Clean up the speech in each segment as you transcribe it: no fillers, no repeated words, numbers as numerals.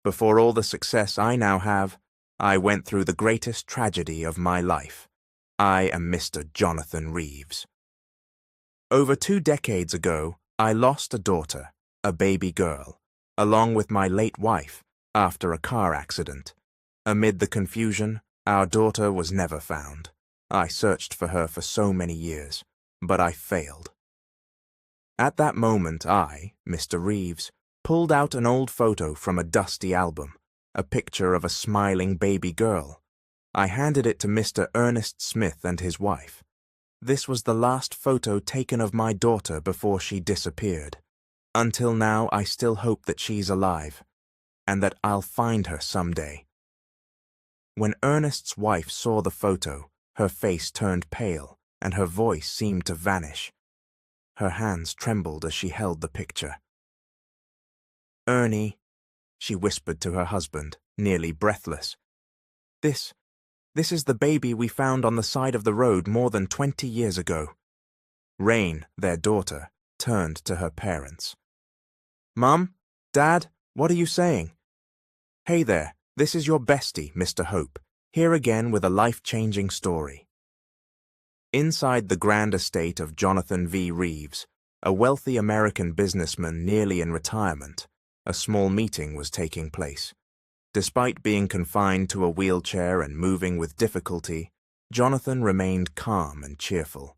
Before all the success I now have, I went through the greatest tragedy of my life. I am Mr. Jonathan Reeves. Over 2 decades ago, I lost a daughter, a baby girl, along with my late wife, after a car accident. Amid the confusion, our daughter was never found. I searched for her for so many years, but I failed. At that moment I, Mr. Reeves, pulled out an old photo from a dusty album, a picture of a smiling baby girl. I handed it to Mr. Ernest Smith and his wife. This was the last photo taken of my daughter before she disappeared. Until now, I still hope that she's alive, and that I'll find her someday. When Ernest's wife saw the photo, her face turned pale, and her voice seemed to vanish. Her hands trembled as she held the picture. "Ernie," she whispered to her husband, nearly breathless. This is the baby we found on the side of the road more than 20 years ago." Rain, their daughter, turned to her parents. "Mum, Dad, what are you saying?" "Hey there, this is your bestie, Mr. Hope, here again with a life-changing story." Inside the grand estate of Jonathan V. Reeves, a wealthy American businessman nearly in retirement, a small meeting was taking place. Despite being confined to a wheelchair and moving with difficulty, Jonathan remained calm and cheerful.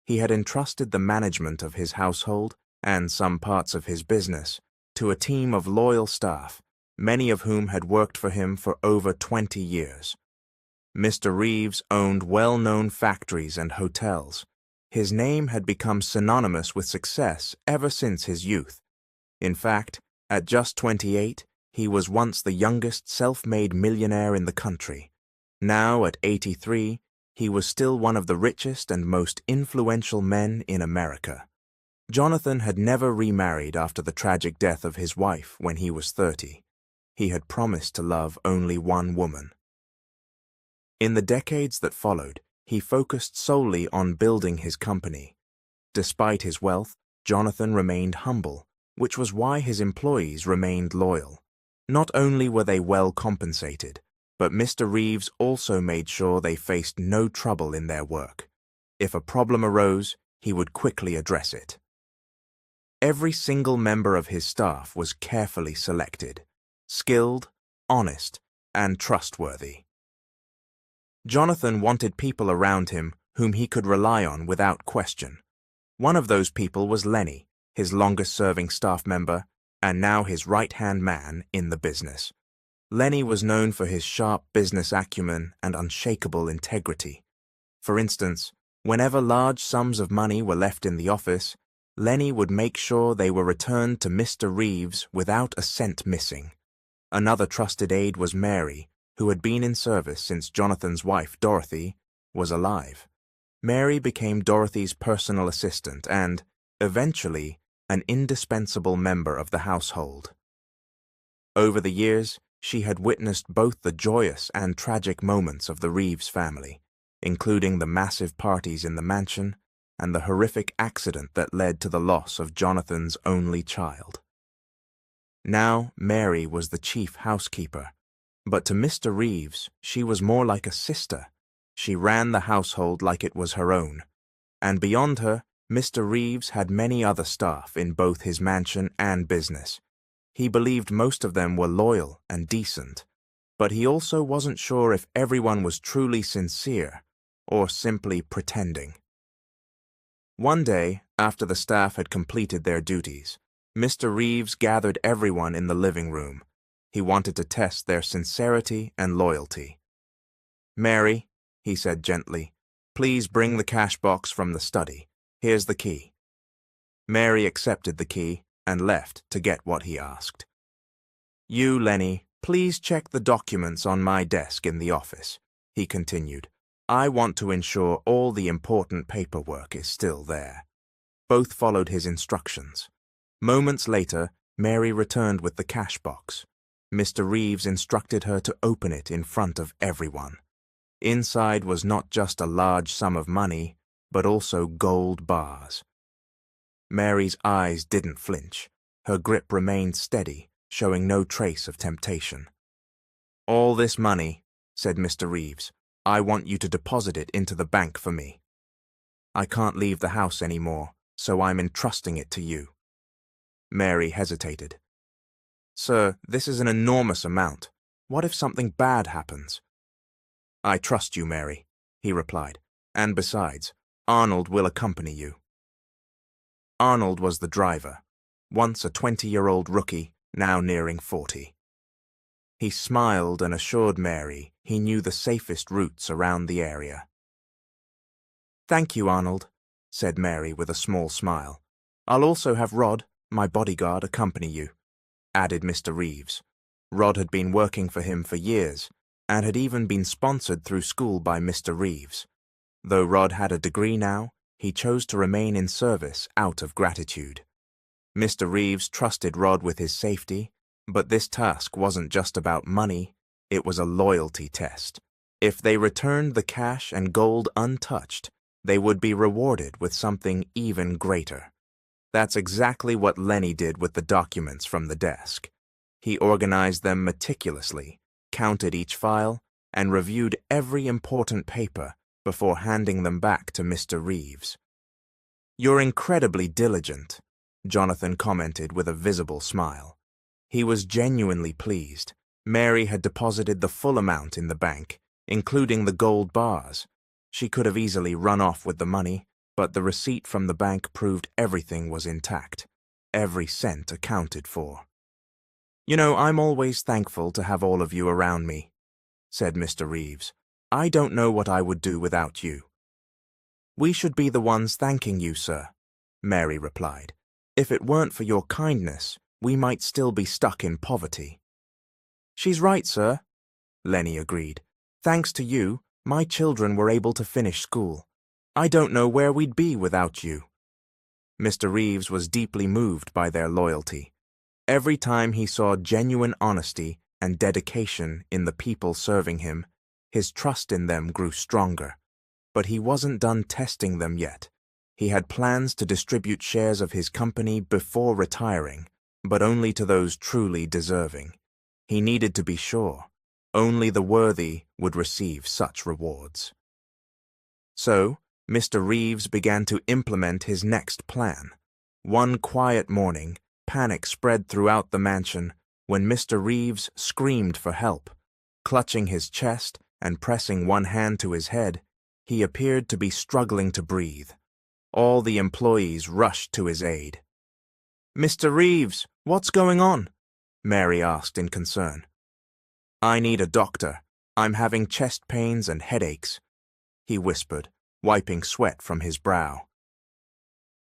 He had entrusted the management of his household and some parts of his business to a team of loyal staff, many of whom had worked for him for over 20 years. Mr. Reeves owned well-known factories and hotels. His name had become synonymous with success ever since his youth. In fact, at just 28, he was once the youngest self-made millionaire in the country. Now, at 83, he was still one of the richest and most influential men in America. Jonathan had never remarried after the tragic death of his wife when he was 30. He had promised to love only one woman. In the decades that followed, he focused solely on building his company. Despite his wealth, Jonathan remained humble, which was why his employees remained loyal. Not only were they well compensated, but Mr. Reeves also made sure they faced no trouble in their work. If a problem arose, he would quickly address it. Every single member of his staff was carefully selected, skilled, honest, and trustworthy. Jonathan wanted people around him whom he could rely on without question. One of those people was Lenny, his longest-serving staff member, and now his right-hand man in the business. Lenny was known for his sharp business acumen and unshakable integrity. For instance, whenever large sums of money were left in the office, Lenny would make sure they were returned to Mr. Reeves without a cent missing. Another trusted aide was Mary, who had been in service since Jonathan's wife, Dorothy, was alive. Mary became Dorothy's personal assistant and, eventually, an indispensable member of the household. Over the years, she had witnessed both the joyous and tragic moments of the Reeves family, including the massive parties in the mansion and the horrific accident that led to the loss of Jonathan's only child. Now, Mary was the chief housekeeper, but to Mr. Reeves, she was more like a sister. She ran the household like it was her own, and beyond her, Mr. Reeves had many other staff in both his mansion and business. He believed most of them were loyal and decent, but he also wasn't sure if everyone was truly sincere or simply pretending. One day, after the staff had completed their duties, Mr. Reeves gathered everyone in the living room. He wanted to test their sincerity and loyalty. "Mary," he said gently, "please bring the cash box from the study. Here's the key." Mary accepted the key and left to get what he asked. "You, Lenny, please check the documents on my desk in the office," he continued. "I want to ensure all the important paperwork is still there." Both followed his instructions. Moments later, Mary returned with the cash box. Mr. Reeves instructed her to open it in front of everyone. Inside was not just a large sum of money, but also gold bars. Mary's eyes didn't flinch. Her grip remained steady, showing no trace of temptation. "All this money," said Mr. Reeves, "I want you to deposit it into the bank for me. I can't leave the house anymore, so I'm entrusting it to you." Mary hesitated. "Sir, this is an enormous amount. What if something bad happens?" "I trust you, Mary," he replied, "and besides, Arnold will accompany you." Arnold was the driver, once a 20-year-old rookie, now nearing 40. He smiled and assured Mary he knew the safest routes around the area. "Thank you, Arnold," said Mary with a small smile. "I'll also have Rod, my bodyguard, accompany you," added Mr. Reeves. Rod had been working for him for years and had even been sponsored through school by Mr. Reeves. Though Rod had a degree now, he chose to remain in service out of gratitude. Mr. Reeves trusted Rod with his safety, but this task wasn't just about money, it was a loyalty test. If they returned the cash and gold untouched, they would be rewarded with something even greater. That's exactly what Lenny did with the documents from the desk. He organized them meticulously, counted each file, and reviewed every important paper before handing them back to Mr. Reeves. "You're incredibly diligent," Jonathan commented with a visible smile. He was genuinely pleased. Mary had deposited the full amount in the bank, including the gold bars. She could have easily run off with the money, but the receipt from the bank proved everything was intact, every cent accounted for. "You know, I'm always thankful to have all of you around me," said Mr. Reeves. "I don't know what I would do without you." "We should be the ones thanking you, sir," Mary replied. "If it weren't for your kindness, we might still be stuck in poverty." "She's right, sir," Lenny agreed. "Thanks to you, my children were able to finish school. I don't know where we'd be without you." Mr. Reeves was deeply moved by their loyalty. Every time he saw genuine honesty and dedication in the people serving him, his trust in them grew stronger. But he wasn't done testing them yet. He had plans to distribute shares of his company before retiring, but only to those truly deserving. He needed to be sure. Only the worthy would receive such rewards. So, Mr. Reeves began to implement his next plan. One quiet morning, panic spread throughout the mansion when Mr. Reeves screamed for help. Clutching his chest and pressing one hand to his head, he appeared to be struggling to breathe. All the employees rushed to his aid. "Mr. Reeves, what's going on?" Mary asked in concern. "I need a doctor. I'm having chest pains and headaches," he whispered, wiping sweat from his brow.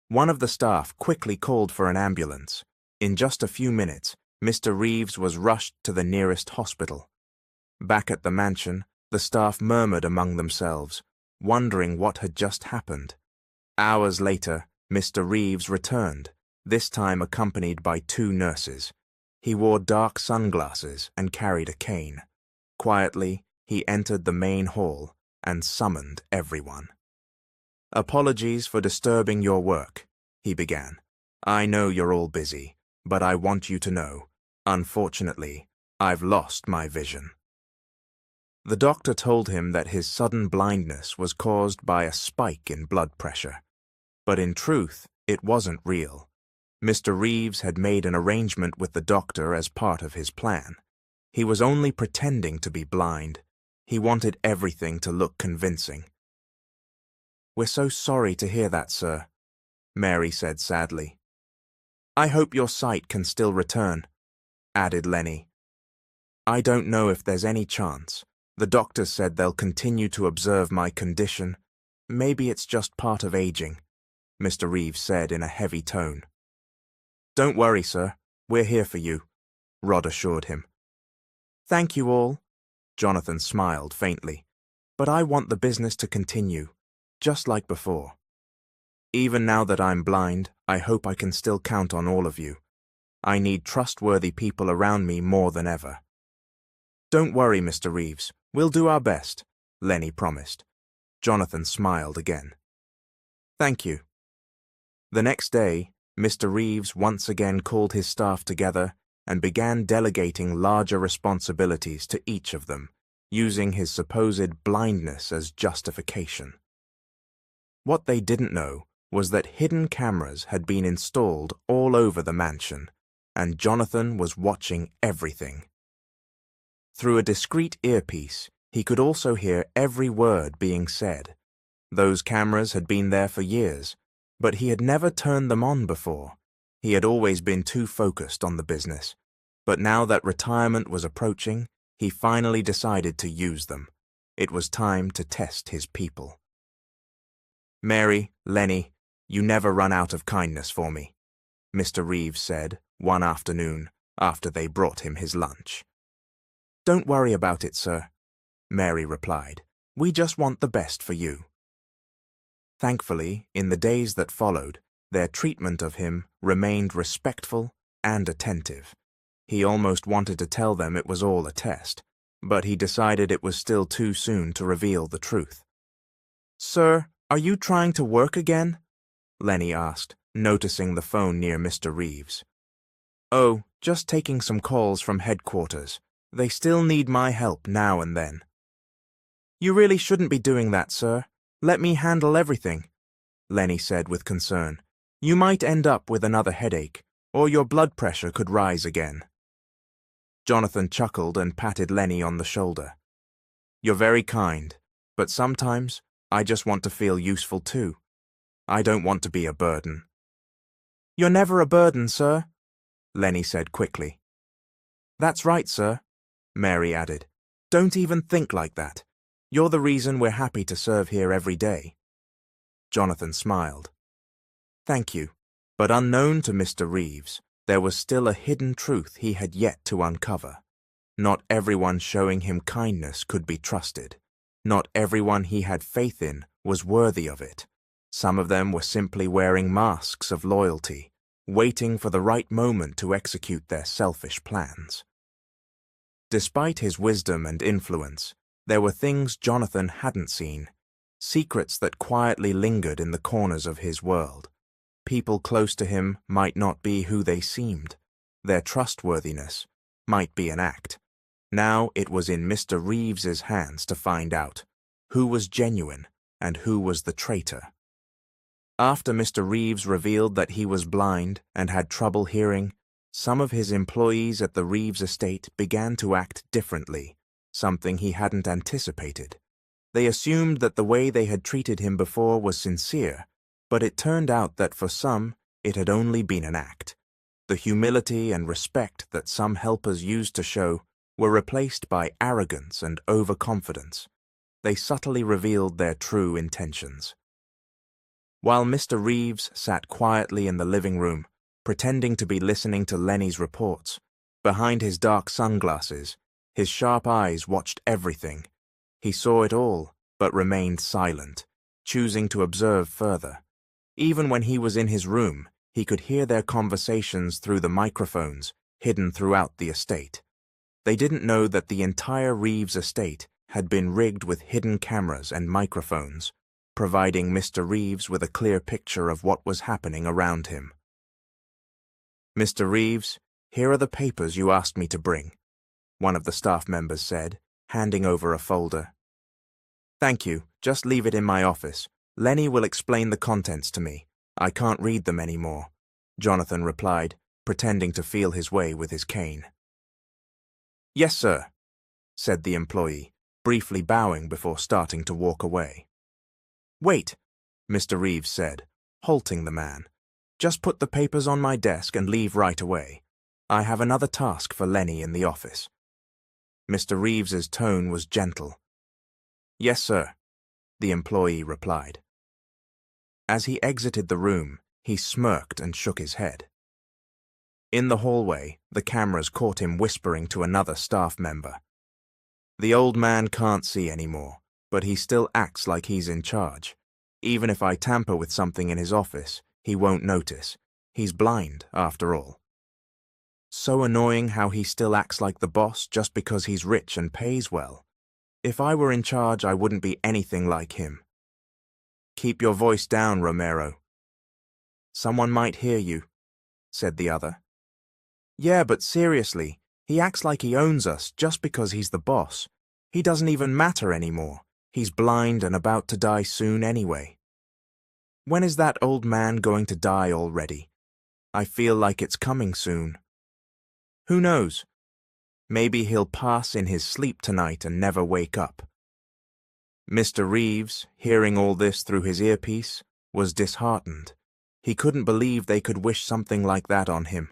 One of the staff quickly called for an ambulance. In just a few minutes, Mr. Reeves was rushed to the nearest hospital. Back at the mansion, the staff murmured among themselves, wondering what had just happened. Hours later, Mr. Reeves returned, this time accompanied by 2 nurses. He wore dark sunglasses and carried a cane. Quietly, he entered the main hall and summoned everyone. "Apologies for disturbing your work," he began. "I know you're all busy, but I want you to know, unfortunately, I've lost my vision." The doctor told him that his sudden blindness was caused by a spike in blood pressure. But in truth, it wasn't real. Mr. Reeves had made an arrangement with the doctor as part of his plan. He was only pretending to be blind. He wanted everything to look convincing. "We're so sorry to hear that, sir," Mary said sadly. "I hope your sight can still return," added Lenny. "I don't know if there's any chance. The doctors said they'll continue to observe my condition. Maybe it's just part of aging," Mr. Reeves said in a heavy tone. "Don't worry, sir. We're here for you," Rod assured him. "Thank you all," Jonathan smiled faintly. "But I want the business to continue, just like before. Even now that I'm blind, I hope I can still count on all of you. I need trustworthy people around me more than ever." "Don't worry, Mr. Reeves. We'll do our best," Lenny promised. Jonathan smiled again. "Thank you." The next day, Mr. Reeves once again called his staff together and began delegating larger responsibilities to each of them, using his supposed blindness as justification. What they didn't know was that hidden cameras had been installed all over the mansion, and Jonathan was watching everything. Through a discreet earpiece, he could also hear every word being said. Those cameras had been there for years, but he had never turned them on before. He had always been too focused on the business. But now that retirement was approaching, he finally decided to use them. It was time to test his people. "Mary, Lenny, you never run out of kindness for me," Mr. Reeves said one afternoon after they brought him his lunch. "Don't worry about it, sir," Mary replied. "We just want the best for you." Thankfully, in the days that followed, their treatment of him remained respectful and attentive. He almost wanted to tell them it was all a test, but he decided it was still too soon to reveal the truth. "Sir, are you trying to work again?" Lenny asked, noticing the phone near Mr. Reeves. "Oh, just taking some calls from headquarters. They still need my help now and then." "You really shouldn't be doing that, sir. Let me handle everything," Lenny said with concern. "You might end up with another headache, or your blood pressure could rise again." Jonathan chuckled and patted Lenny on the shoulder. "You're very kind, but sometimes I just want to feel useful too. I don't want to be a burden." "You're never a burden, sir," Lenny said quickly. "That's right, sir," Mary added. "Don't even think like that. You're the reason we're happy to serve here every day." Jonathan smiled. "Thank you." But unknown to Mr. Reeves, there was still a hidden truth he had yet to uncover. Not everyone showing him kindness could be trusted. Not everyone he had faith in was worthy of it. Some of them were simply wearing masks of loyalty, waiting for the right moment to execute their selfish plans. Despite his wisdom and influence, there were things Jonathan hadn't seen, secrets that quietly lingered in the corners of his world. People close to him might not be who they seemed. Their trustworthiness might be an act. Now it was in Mr. Reeves's hands to find out who was genuine and who was the traitor. After Mr. Reeves revealed that he was blind and had trouble hearing, some of his employees at the Reeves estate began to act differently, something he hadn't anticipated. They assumed that the way they had treated him before was sincere, but it turned out that for some, it had only been an act. The humility and respect that some helpers used to show were replaced by arrogance and overconfidence. They subtly revealed their true intentions. While Mr. Reeves sat quietly in the living room, pretending to be listening to Lenny's reports, behind his dark sunglasses, his sharp eyes watched everything. He saw it all, but remained silent, choosing to observe further. Even when he was in his room, he could hear their conversations through the microphones hidden throughout the estate. They didn't know that the entire Reeves estate had been rigged with hidden cameras and microphones, providing Mr. Reeves with a clear picture of what was happening around him. "Mr. Reeves, here are the papers you asked me to bring," one of the staff members said, handing over a folder. "Thank you, just leave it in my office. Lenny will explain the contents to me. I can't read them anymore," Jonathan replied, pretending to feel his way with his cane. "Yes, sir," said the employee, briefly bowing before starting to walk away. "Wait," Mr. Reeves said, halting the man. "Just put the papers on my desk and leave right away. I have another task for Lenny in the office." Mr. Reeves's tone was gentle. "Yes, sir," the employee replied. As he exited the room, he smirked and shook his head. In the hallway, the cameras caught him whispering to another staff member. "The old man can't see anymore, but he still acts like he's in charge. Even if I tamper with something in his office, he won't notice. He's blind, after all. So annoying how he still acts like the boss just because he's rich and pays well. If I were in charge, I wouldn't be anything like him." "Keep your voice down, Romero." "Someone might hear you," said the other. Yeah, but seriously, he acts like he owns us just because he's the boss. He doesn't even matter anymore. He's blind and about to die soon anyway. When is that old man going to die already? I feel like it's coming soon. Who knows? Maybe he'll pass in his sleep tonight and never wake up. Mr. Reeves, hearing all this through his earpiece, was disheartened. He couldn't believe they could wish something like that on him.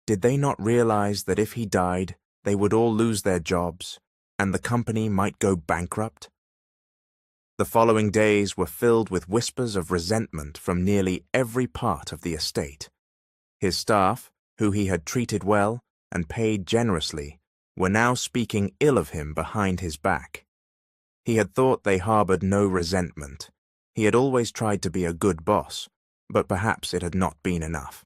Did they not realize that if he died, they would all lose their jobs, and the company might go bankrupt? The following days were filled with whispers of resentment from nearly every part of the estate. His staff, who he had treated well and paid generously, were now speaking ill of him behind his back. He had thought they harbored no resentment. He had always tried to be a good boss, but perhaps it had not been enough.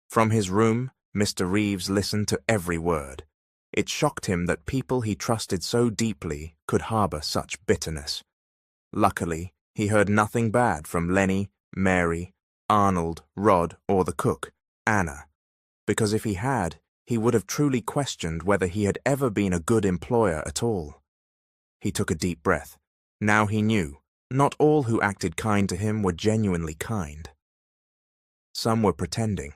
From his room, Mr. Reeves listened to every word. It shocked him that people he trusted so deeply could harbor such bitterness. Luckily, he heard nothing bad from Lenny, Mary, Arnold, Rod, or the cook, Anna, because if he had, he would have truly questioned whether he had ever been a good employer at all. He took a deep breath. Now he knew, not all who acted kind to him were genuinely kind. Some were pretending.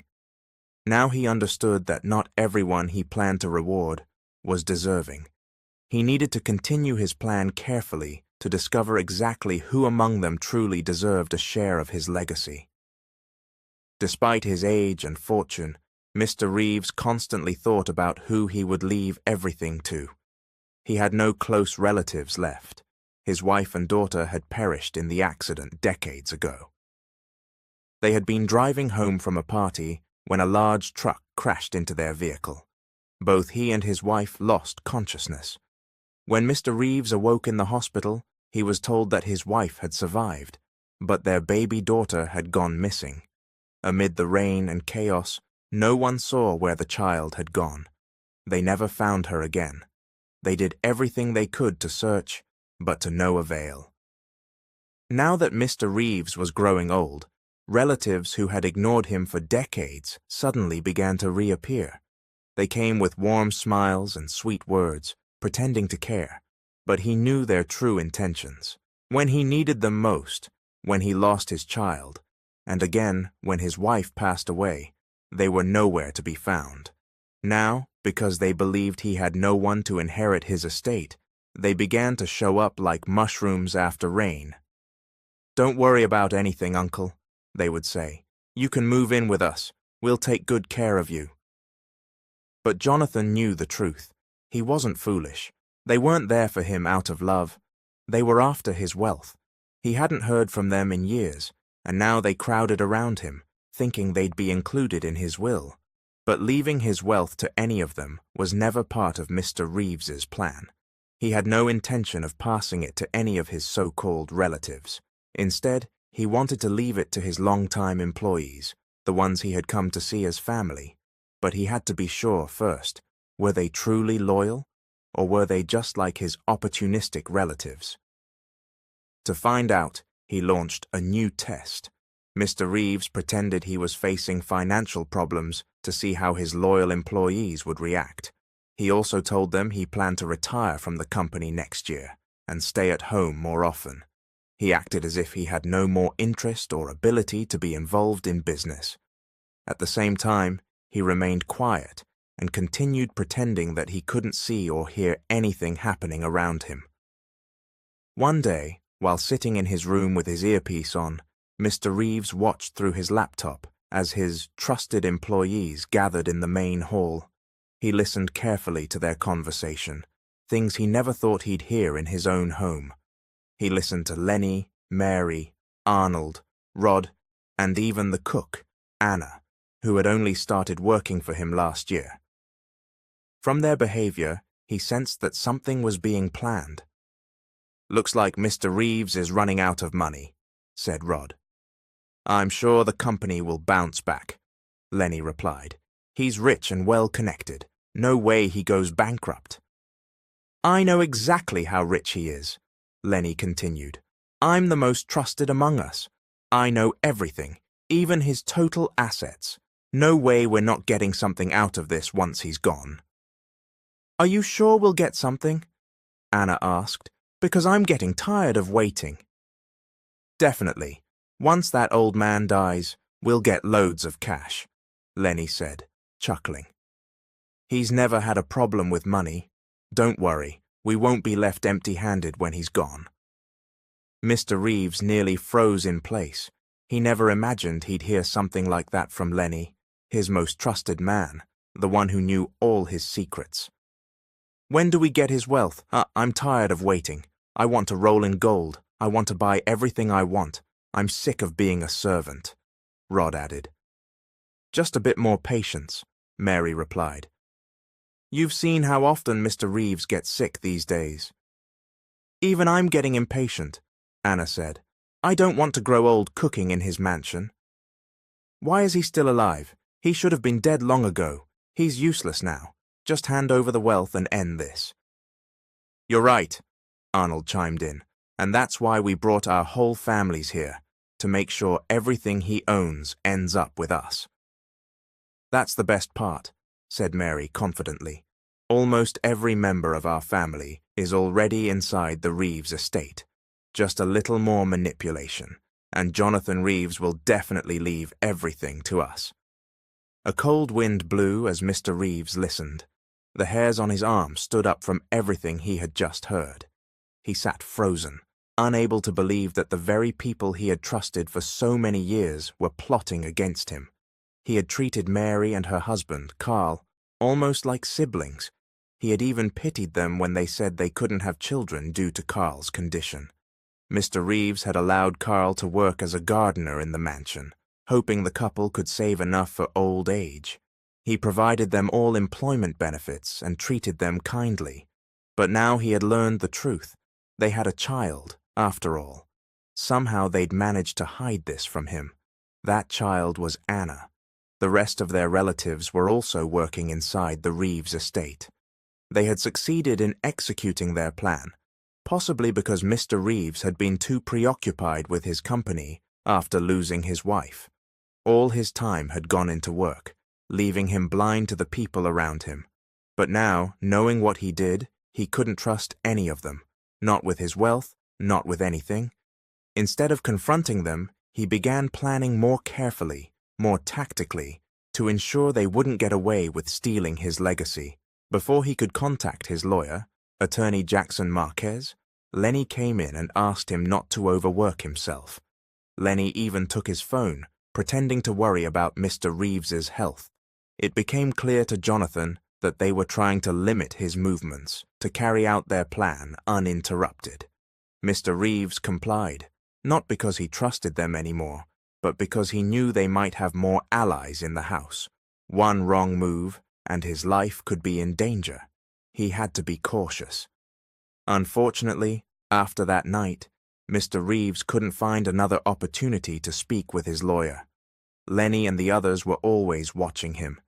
Now he understood that not everyone he planned to reward was deserving. He needed to continue his plan carefully to discover exactly who among them truly deserved a share of his legacy. Despite his age and fortune, Mr. Reeves constantly thought about who he would leave everything to. He had no close relatives left. His wife and daughter had perished in the accident decades ago. They had been driving home from a party when a large truck crashed into their vehicle. Both he and his wife lost consciousness. When Mr. Reeves awoke in the hospital, he was told that his wife had survived, but their baby daughter had gone missing. Amid the rain and chaos, no one saw where the child had gone. They never found her again. They did everything they could to search, but to no avail. Now that Mr. Reeves was growing old, relatives who had ignored him for decades suddenly began to reappear. They came with warm smiles and sweet words, pretending to care, but he knew their true intentions. When he needed them most, when he lost his child, and again when his wife passed away, they were nowhere to be found. Now, because they believed he had no one to inherit his estate, they began to show up like mushrooms after rain. "Don't worry about anything, Uncle," they would say. "You can move in with us. We'll take good care of you." But Jonathan knew the truth. He wasn't foolish. They weren't there for him out of love. They were after his wealth. He hadn't heard from them in years, and now they crowded around him, thinking they'd be included in his will. But leaving his wealth to any of them was never part of Mr. Reeves's plan. He had no intention of passing it to any of his so-called relatives. Instead, he wanted to leave it to his long-time employees, the ones he had come to see as family. But he had to be sure first. Were they truly loyal, or were they just like his opportunistic relatives? To find out, he launched a new test. Mr. Reeves pretended he was facing financial problems to see how his loyal employees would react. He also told them he planned to retire from the company next year and stay at home more often. He acted as if he had no more interest or ability to be involved in business. At the same time, he remained quiet and continued pretending that he couldn't see or hear anything happening around him. One day, while sitting in his room with his earpiece on, Mr. Reeves watched through his laptop as his trusted employees gathered in the main hall. He listened carefully to their conversation, things he never thought he'd hear in his own home. He listened to Lenny, Mary, Arnold, Rod, and even the cook, Anna, who had only started working for him last year. From their behavior, he sensed that something was being planned. "Looks like Mr. Reeves is running out of money," said Rod. "I'm sure the company will bounce back," Lenny replied. "He's rich and well-connected. No way he goes bankrupt." "I know exactly how rich he is," Lenny continued. "I'm the most trusted among us. I know everything, even his total assets. No way we're not getting something out of this once he's gone. Are you sure we'll get something? Anna asked, because I'm getting tired of waiting. Definitely. Once that old man dies, we'll get loads of cash, Lenny said, chuckling. He's never had a problem with money. Don't worry, we won't be left empty-handed when he's gone. Mr. Reeves nearly froze in place. He never imagined he'd hear something like that from Lenny, his most trusted man, the one who knew all his secrets. When do we get his wealth? I'm tired of waiting. I want to roll in gold. I want to buy everything I want. I'm sick of being a servant, Rod added. Just a bit more patience, Mary replied. You've seen how often Mr. Reeves gets sick these days. Even I'm getting impatient, Anna said. I don't want to grow old cooking in his mansion. Why is he still alive? He should have been dead long ago. He's useless now. Just hand over the wealth and end this. You're right, Arnold chimed in, and that's why we brought our whole families here, to make sure everything he owns ends up with us. That's the best part, said Mary confidently. Almost every member of our family is already inside the Reeves estate. Just a little more manipulation, and Jonathan Reeves will definitely leave everything to us. A cold wind blew as Mr. Reeves listened. The hairs on his arm stood up from everything he had just heard. He sat frozen, unable to believe that the very people he had trusted for so many years were plotting against him. He had treated Mary and her husband, Carl, almost like siblings. He had even pitied them when they said they couldn't have children due to Carl's condition. Mr. Reeves had allowed Carl to work as a gardener in the mansion, hoping the couple could save enough for old age. He provided them all employment benefits and treated them kindly. But now he had learned the truth. They had a child, after all. Somehow they'd managed to hide this from him. That child was Anna. The rest of their relatives were also working inside the Reeves estate. They had succeeded in executing their plan, possibly because Mr. Reeves had been too preoccupied with his company after losing his wife. All his time had gone into work, leaving him blind to the people around him. But now, knowing what he did, he couldn't trust any of them, not with his wealth, not with anything. Instead of confronting them, he began planning more carefully, more tactically, to ensure they wouldn't get away with stealing his legacy. Before he could contact his lawyer, Attorney Jackson Marquez, Lenny came in and asked him not to overwork himself. Lenny even took his phone, pretending to worry about Mr. Reeves's health. It became clear to Jonathan that they were trying to limit his movements, to carry out their plan uninterrupted. Mr. Reeves complied, not because he trusted them anymore, but because he knew they might have more allies in the house. One wrong move, and his life could be in danger. He had to be cautious. Unfortunately, after that night, Mr. Reeves couldn't find another opportunity to speak with his lawyer. Lenny and the others were always watching him.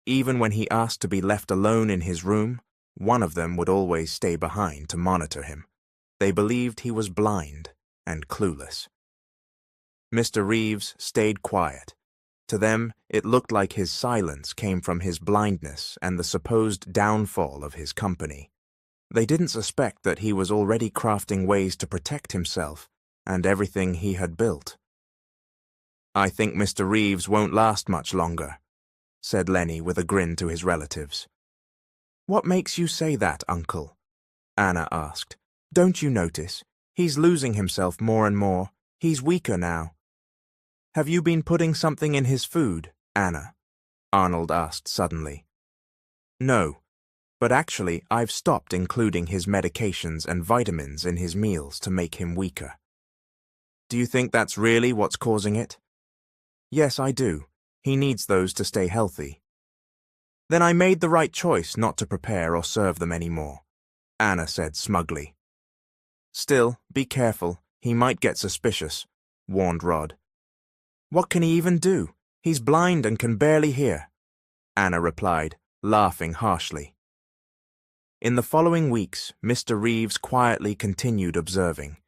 Even when he asked to be left alone in his room, one of them would always stay behind to monitor him. They believed he was blind and clueless. Mr. Reeves stayed quiet. To them, it looked like his silence came from his blindness and the supposed downfall of his company. They didn't suspect that he was already crafting ways to protect himself and everything he had built. I think Mr. Reeves won't last much longer, said Lenny with a grin to his relatives. What makes you say that, Uncle? Anna asked. Don't you notice? He's losing himself more and more. He's weaker now. Have you been putting something in his food, Anna? Arnold asked suddenly. No, but actually I've stopped including his medications and vitamins in his meals to make him weaker. Do you think that's really what's causing it? Yes, I do. He needs those to stay healthy. Then I made the right choice not to prepare or serve them anymore, Anna said smugly. Still, be careful. He might get suspicious, warned Rod. What can he even do? He's blind and can barely hear, Anna replied, laughing harshly. In the following weeks, Mr. Reeves quietly continued observing.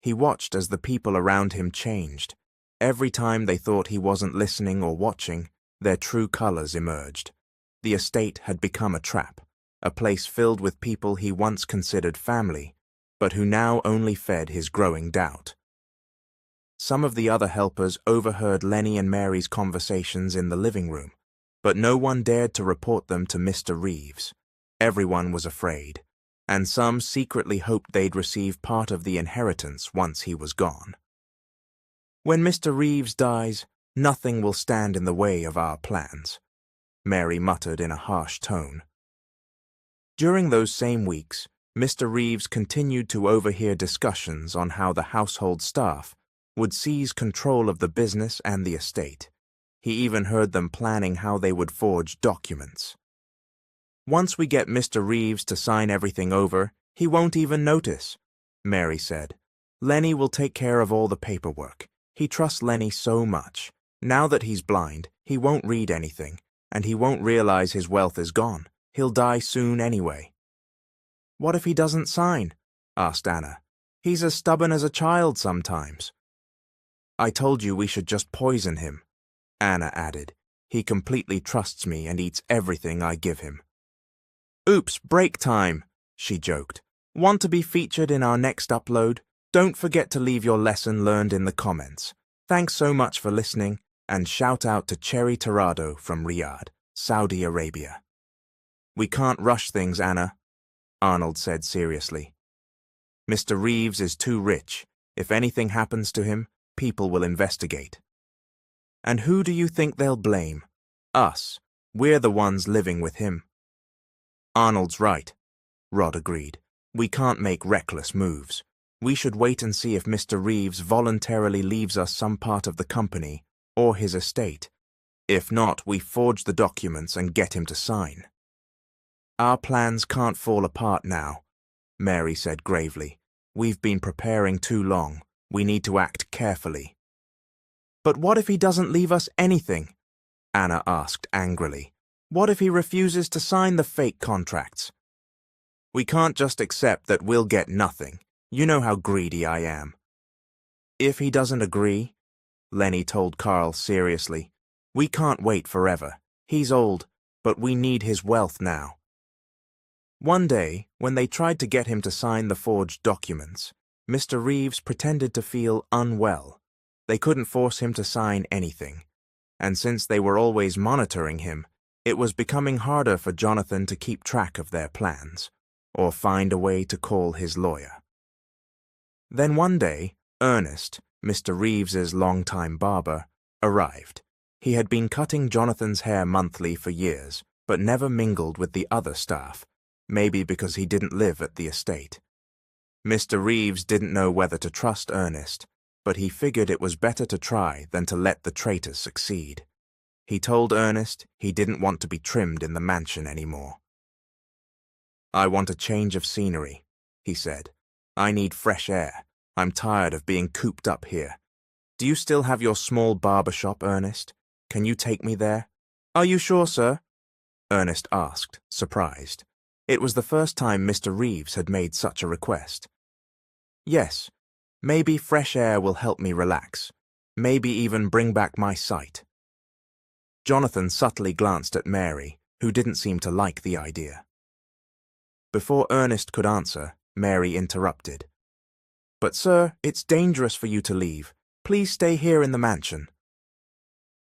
He watched as the people around him changed. Every time they thought he wasn't listening or watching, their true colors emerged. The estate had become a trap, a place filled with people he once considered family, but who now only fed his growing doubt. Some of the other helpers overheard Lenny and Mary's conversations in the living room, but no one dared to report them to Mr. Reeves. Everyone was afraid, and some secretly hoped they'd receive part of the inheritance once he was gone. "When Mr. Reeves dies, nothing will stand in the way of our plans," Mary muttered in a harsh tone. During those same weeks, Mr. Reeves continued to overhear discussions on how the household staff would seize control of the business and the estate. He even heard them planning how they would forge documents. "Once we get Mr. Reeves to sign everything over, he won't even notice," Mary said. "Lenny will take care of all the paperwork. He trusts Lenny so much. Now that he's blind, he won't read anything, and he won't realize his wealth is gone. He'll die soon anyway." "What if he doesn't sign?" asked Anna. "He's as stubborn as a child sometimes." "I told you we should just poison him," Anna added. "He completely trusts me and eats everything I give him." "Oops, break time," she joked. "Want to be featured in our next upload? Don't forget to leave your lesson learned in the comments. Thanks so much for listening, and shout out to Cherry Torrado from Riyadh, Saudi Arabia. "We can't rush things, Anna," Arnold said seriously. "Mr. Reeves is too rich. If anything happens to him, people will investigate." "And who do you think they'll blame? Us. We're the ones living with him." "Arnold's right," Rod agreed. "We can't make reckless moves. We should wait and see if Mr. Reeves voluntarily leaves us some part of the company or his estate. If not, we forge the documents and get him to sign." "Our plans can't fall apart now," Mary said gravely. "We've been preparing too long. We need to act carefully." "But what if he doesn't leave us anything?" Anna asked angrily. "What if he refuses to sign the fake contracts?" "We can't just accept that we'll get nothing. You know how greedy I am." "If he doesn't agree," Lenny told Carl seriously, "we can't wait forever. He's old, but we need his wealth now." One day, when they tried to get him to sign the forged documents, Mr. Reeves pretended to feel unwell. They couldn't force him to sign anything, and since they were always monitoring him, it was becoming harder for Jonathan to keep track of their plans, or find a way to call his lawyer. Then one day, Ernest, Mr. Reeves's longtime barber, arrived. He had been cutting Jonathan's hair monthly for years, but never mingled with the other staff, maybe because he didn't live at the estate. Mr. Reeves didn't know whether to trust Ernest, but he figured it was better to try than to let the traitor succeed. He told Ernest he didn't want to be trimmed in the mansion anymore. "I want a change of scenery," he said. "I need fresh air. I'm tired of being cooped up here. Do you still have your small barber shop, Ernest? Can you take me there?" "Are you sure, sir?" Ernest asked, surprised. It was the first time Mr. Reeves had made such a request. "Yes. Maybe fresh air will help me relax. Maybe even bring back my sight." Jonathan subtly glanced at Mary, who didn't seem to like the idea. Before Ernest could answer, Mary interrupted. "But sir, it's dangerous for you to leave. Please stay here in the mansion."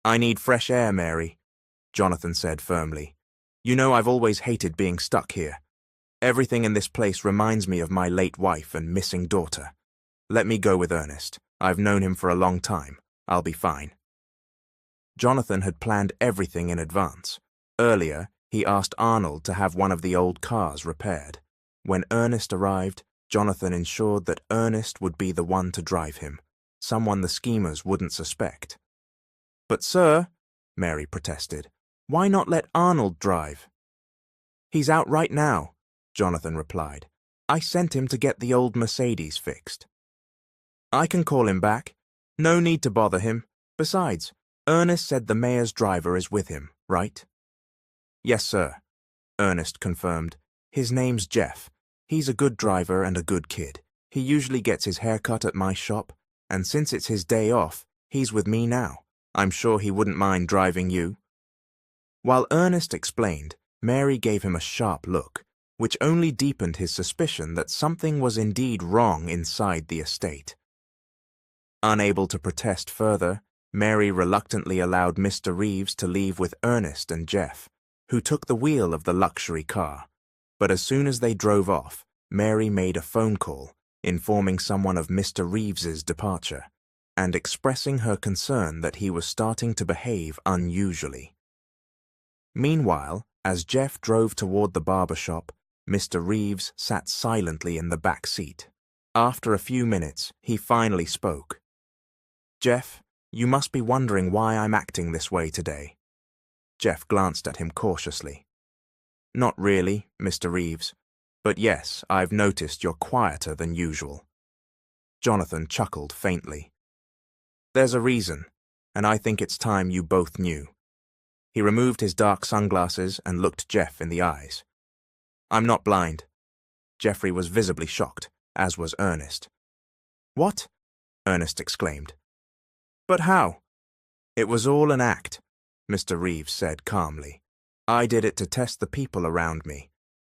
"I need fresh air, Mary," Jonathan said firmly. "You know I've always hated being stuck here. Everything in this place reminds me of my late wife and missing daughter. Let me go with Ernest. I've known him for a long time. I'll be fine." Jonathan had planned everything in advance. Earlier, he asked Arnold to have one of the old cars repaired. When Ernest arrived, Jonathan ensured that Ernest would be the one to drive him, someone the schemers wouldn't suspect. "But sir," Mary protested, "why not let Arnold drive?" "He's out right now," Jonathan replied. "I sent him to get the old Mercedes fixed." "I can call him back. No need to bother him. Besides, Ernest said the mayor's driver is with him, right?" "Yes, sir," Ernest confirmed. "His name's Jeff. He's a good driver and a good kid. He usually gets his hair cut at my shop, and since it's his day off, he's with me now. I'm sure he wouldn't mind driving you." While Ernest explained, Mary gave him a sharp look, which only deepened his suspicion that something was indeed wrong inside the estate. Unable to protest further, Mary reluctantly allowed Mr. Reeves to leave with Ernest and Jeff, who took the wheel of the luxury car. But as soon as they drove off, Mary made a phone call, informing someone of Mr. Reeves's departure, and expressing her concern that he was starting to behave unusually. Meanwhile, as Jeff drove toward the barber shop, Mr. Reeves sat silently in the back seat. After a few minutes, he finally spoke. "Jeff, you must be wondering why I'm acting this way today." Jeff glanced at him cautiously. "Not really, Mr. Reeves, but yes, I've noticed you're quieter than usual." Jonathan chuckled faintly. "There's a reason, and I think it's time you both knew." He removed his dark sunglasses and looked Jeff in the eyes. "I'm not blind." Jeffrey was visibly shocked, as was Ernest. "What?" Ernest exclaimed. "But how?" "It was all an act," Mr. Reeves said calmly. "I did it to test the people around me.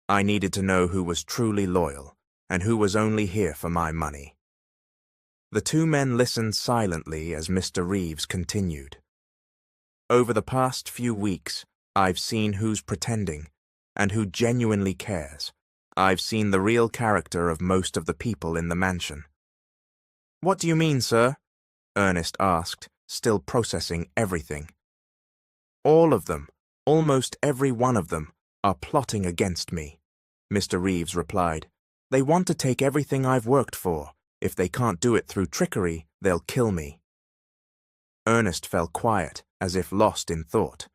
I needed to know who was truly loyal, and who was only here for my money." The two men listened silently as Mr. Reeves continued. "Over the past few weeks, I've seen who's pretending, and who genuinely cares. I've seen the real character of most of the people in the mansion." "What do you mean, sir?" Ernest asked, still processing everything. "All of them, almost every one of them, are plotting against me," Mr. Reeves replied. "They want to take everything I've worked for. If they can't do it through trickery, they'll kill me." Ernest fell quiet, as if lost in thought.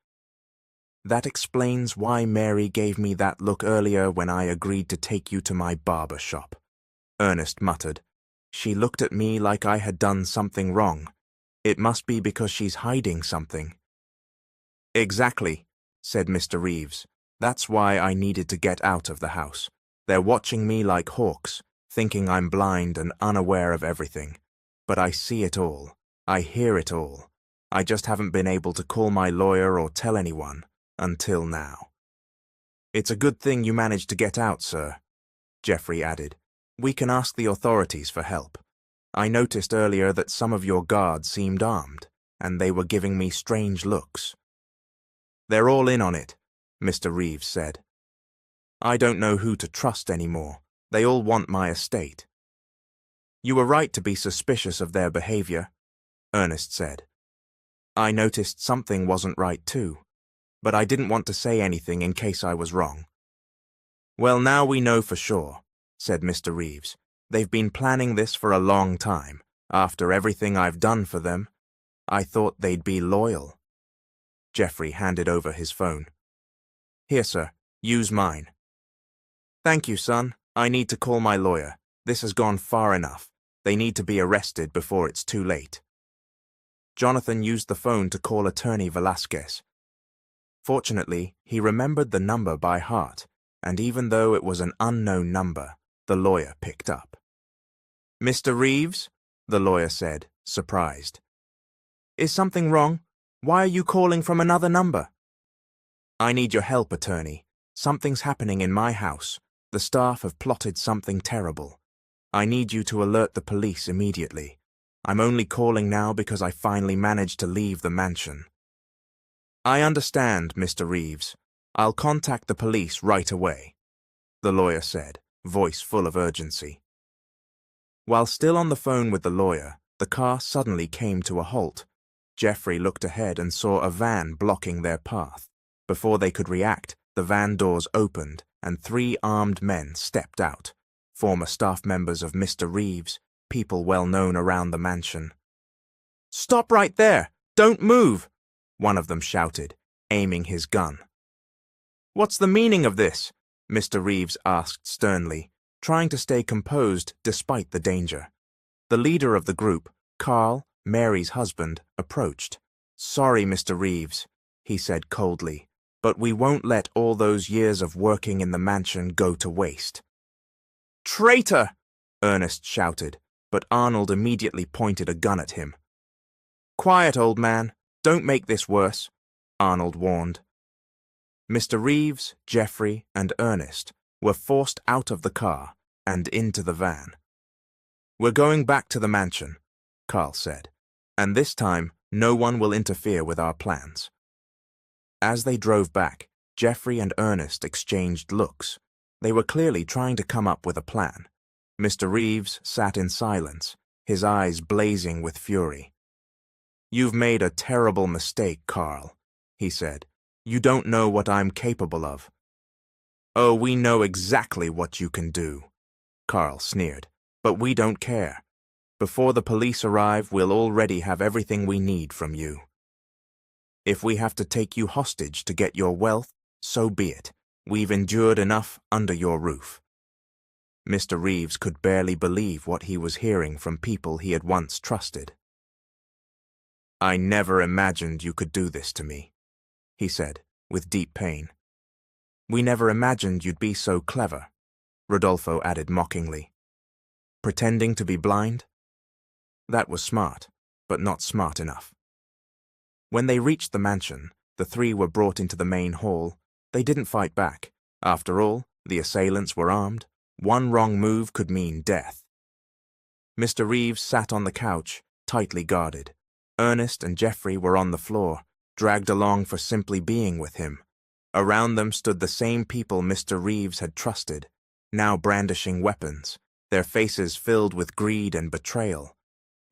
"That explains why Mary gave me that look earlier when I agreed to take you to my barber shop," Ernest muttered. "She looked at me like I had done something wrong. It must be because she's hiding something." "Exactly," said Mr. Reeves. "That's why I needed to get out of the house. They're watching me like hawks, thinking I'm blind and unaware of everything. But I see it all. I hear it all. I just haven't been able to call my lawyer or tell anyone, until now." "It's a good thing you managed to get out, sir," Jeffrey added. "We can ask the authorities for help. I noticed earlier that some of your guards seemed armed, and they were giving me strange looks." "They're all in on it," Mr. Reeves said. "I don't know who to trust anymore. They all want my estate." "You were right to be suspicious of their behavior," Ernest said. "I noticed something wasn't right too, but I didn't want to say anything in case I was wrong." "Well, now we know for sure," said Mr. Reeves. "They've been planning this for a long time. After everything I've done for them, I thought they'd be loyal." Jeffrey handed over his phone. "Here, sir. Use mine." "Thank you, son. I need to call my lawyer. This has gone far enough. They need to be arrested before it's too late." Jonathan used the phone to call Attorney Velasquez. Fortunately, he remembered the number by heart, and even though it was an unknown number, the lawyer picked up. "Mr. Reeves?" the lawyer said, surprised. "Is something wrong? Why are you calling from another number?" "I need your help, attorney. Something's happening in my house. The staff have plotted something terrible. I need you to alert the police immediately. I'm only calling now because I finally managed to leave the mansion." "I understand, Mr. Reeves. I'll contact the police right away," the lawyer said, voice full of urgency. While still on the phone with the lawyer, the car suddenly came to a halt. Jeffrey looked ahead and saw a van blocking their path. Before they could react, the van doors opened and 3 armed men stepped out, former staff members of Mr. Reeves, people well known around the mansion. "Stop right there! Don't move!" one of them shouted, aiming his gun. "What's the meaning of this?" Mr. Reeves asked sternly, trying to stay composed despite the danger. The leader of the group, Carl, Mary's husband, approached. "Sorry, Mr. Reeves," he said coldly, "but we won't let all those years of working in the mansion go to waste." "Traitor!" Ernest shouted, but Arnold immediately pointed a gun at him. "Quiet, old man. Don't make this worse," Arnold warned. Mr. Reeves, Geoffrey, and Ernest were forced out of the car and into the van. "We're going back to the mansion," Carl said, "and this time no one will interfere with our plans." As they drove back, Geoffrey and Ernest exchanged looks. They were clearly trying to come up with a plan. Mr. Reeves sat in silence, his eyes blazing with fury. "You've made a terrible mistake, Carl," he said. "You don't know what I'm capable of." "Oh, we know exactly what you can do," Carl sneered. "But we don't care. Before the police arrive, we'll already have everything we need from you. If we have to take you hostage to get your wealth, so be it. We've endured enough under your roof." Mr. Reeves could barely believe what he was hearing from people he had once trusted. "I never imagined you could do this to me," he said, with deep pain. "We never imagined you'd be so clever," Rodolfo added mockingly. "Pretending to be blind? That was smart, but not smart enough." When they reached the mansion, the three were brought into the main hall. They didn't fight back. After all, the assailants were armed. One wrong move could mean death. Mr. Reeves sat on the couch, tightly guarded. Ernest and Geoffrey were on the floor, dragged along for simply being with him. Around them stood the same people Mr. Reeves had trusted, now brandishing weapons, their faces filled with greed and betrayal.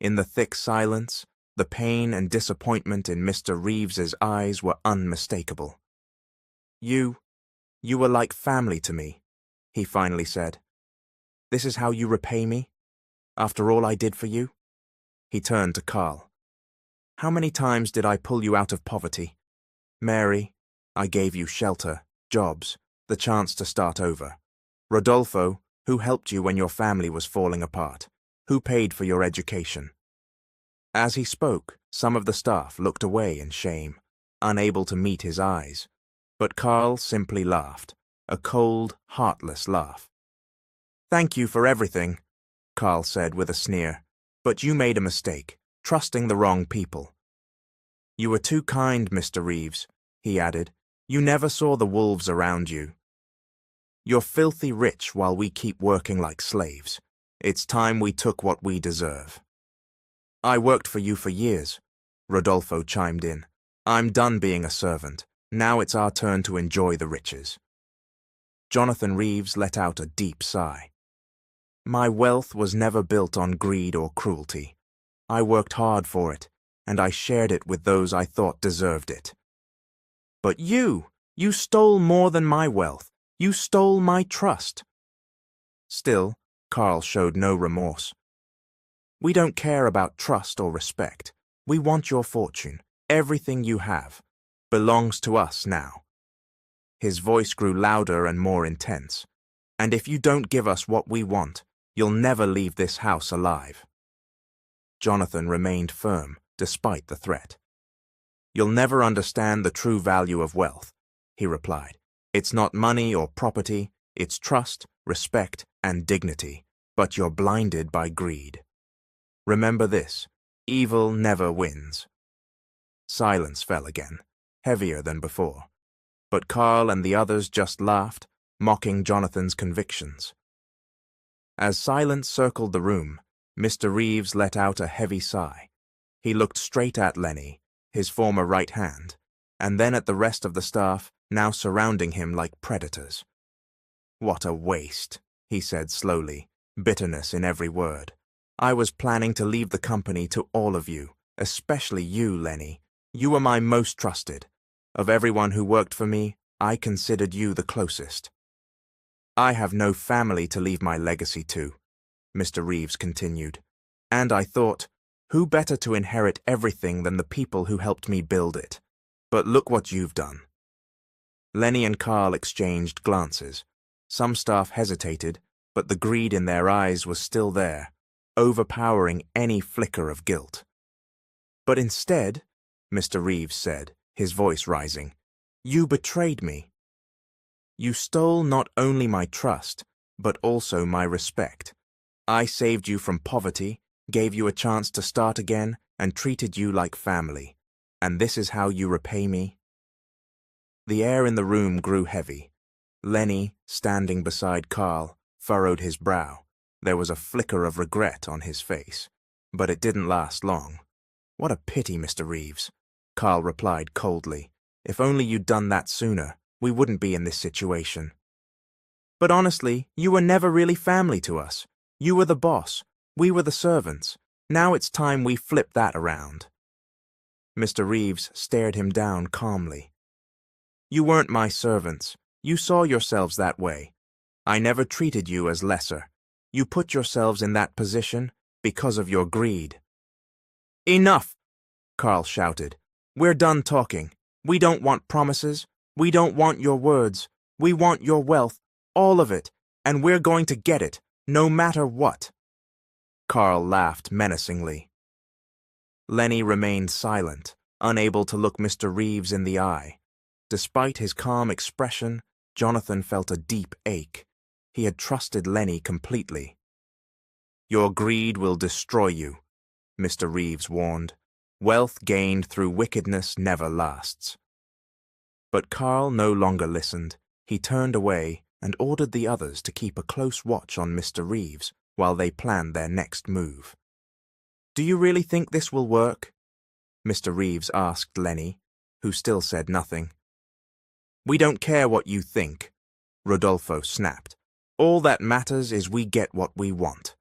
In the thick silence, the pain and disappointment in Mr. Reeves's eyes were unmistakable. You were like family to me," he finally said. "This is how you repay me? After all I did for you?" He turned to Carl. "How many times did I pull you out of poverty? Mary, I gave you shelter, jobs, the chance to start over. Rodolfo, who helped you when your family was falling apart? Who paid for your education?" As he spoke, some of the staff looked away in shame, unable to meet his eyes. But Carl simply laughed, a cold, heartless laugh. "Thank you for everything," Carl said with a sneer. "But you made a mistake, trusting the wrong people." "You were too kind, Mr. Reeves," he added. "You never saw the wolves around you. You're filthy rich while we keep working like slaves. It's time we took what we deserve." "I worked for you for years," Rodolfo chimed in. "I'm done being a servant. Now it's our turn to enjoy the riches." Jonathan Reeves let out a deep sigh. "My wealth was never built on greed or cruelty. I worked hard for it, and I shared it with those I thought deserved it." "But you stole more than my wealth. You stole my trust." Still, Carl showed no remorse. "We don't care about trust or respect. We want your fortune. Everything you have belongs to us now." His voice grew louder and more intense. "And if you don't give us what we want, you'll never leave this house alive." Jonathan remained firm, despite the threat. "You'll never understand the true value of wealth," he replied. "It's not money or property, it's trust, respect, and dignity, but you're blinded by greed. Remember this, evil never wins." Silence fell again, heavier than before. But Carl and the others just laughed, mocking Jonathan's convictions. As silence circled the room, Mr. Reeves let out a heavy sigh. He looked straight at Lenny, his former right hand, and then at the rest of the staff, now surrounding him like predators. "What a waste," he said slowly, bitterness in every word. "I was planning to leave the company to all of you, especially you, Lenny. You were my most trusted. Of everyone who worked for me, I considered you the closest. I have no family to leave my legacy to," Mr. Reeves continued. "And I thought, who better to inherit everything than the people who helped me build it? But look what you've done." Lenny and Carl exchanged glances. Some staff hesitated, but the greed in their eyes was still there, overpowering any flicker of guilt. "But instead," Mr. Reeves said, his voice rising, "you betrayed me. You stole not only my trust, but also my respect. I saved you from poverty, gave you a chance to start again, and treated you like family. And this is how you repay me?" The air in the room grew heavy. Lenny, standing beside Carl, furrowed his brow. There was a flicker of regret on his face, but it didn't last long. "What a pity, Mr. Reeves," Carl replied coldly. "If only you'd done that sooner, we wouldn't be in this situation." "But honestly, you were never really family to us. You were the boss, we were the servants. Now it's time we flip that around." Mr. Reeves stared him down calmly. "You weren't my servants. You saw yourselves that way. I never treated you as lesser. You put yourselves in that position because of your greed." "Enough!" Carl shouted. "We're done talking. We don't want promises. We don't want your words. We want your wealth, all of it, and we're going to get it, no matter what." Carl laughed menacingly. Lenny remained silent, unable to look Mr. Reeves in the eye. Despite his calm expression, Jonathan felt a deep ache. He had trusted Lenny completely. "Your greed will destroy you," Mr. Reeves warned. "Wealth gained through wickedness never lasts." But Carl no longer listened. He turned away and ordered the others to keep a close watch on Mr. Reeves while they planned their next move. "Do you really think this will work?" Mr. Reeves asked Lenny, who still said nothing. "We don't care what you think," Rodolfo snapped. "All that matters is we get what we want."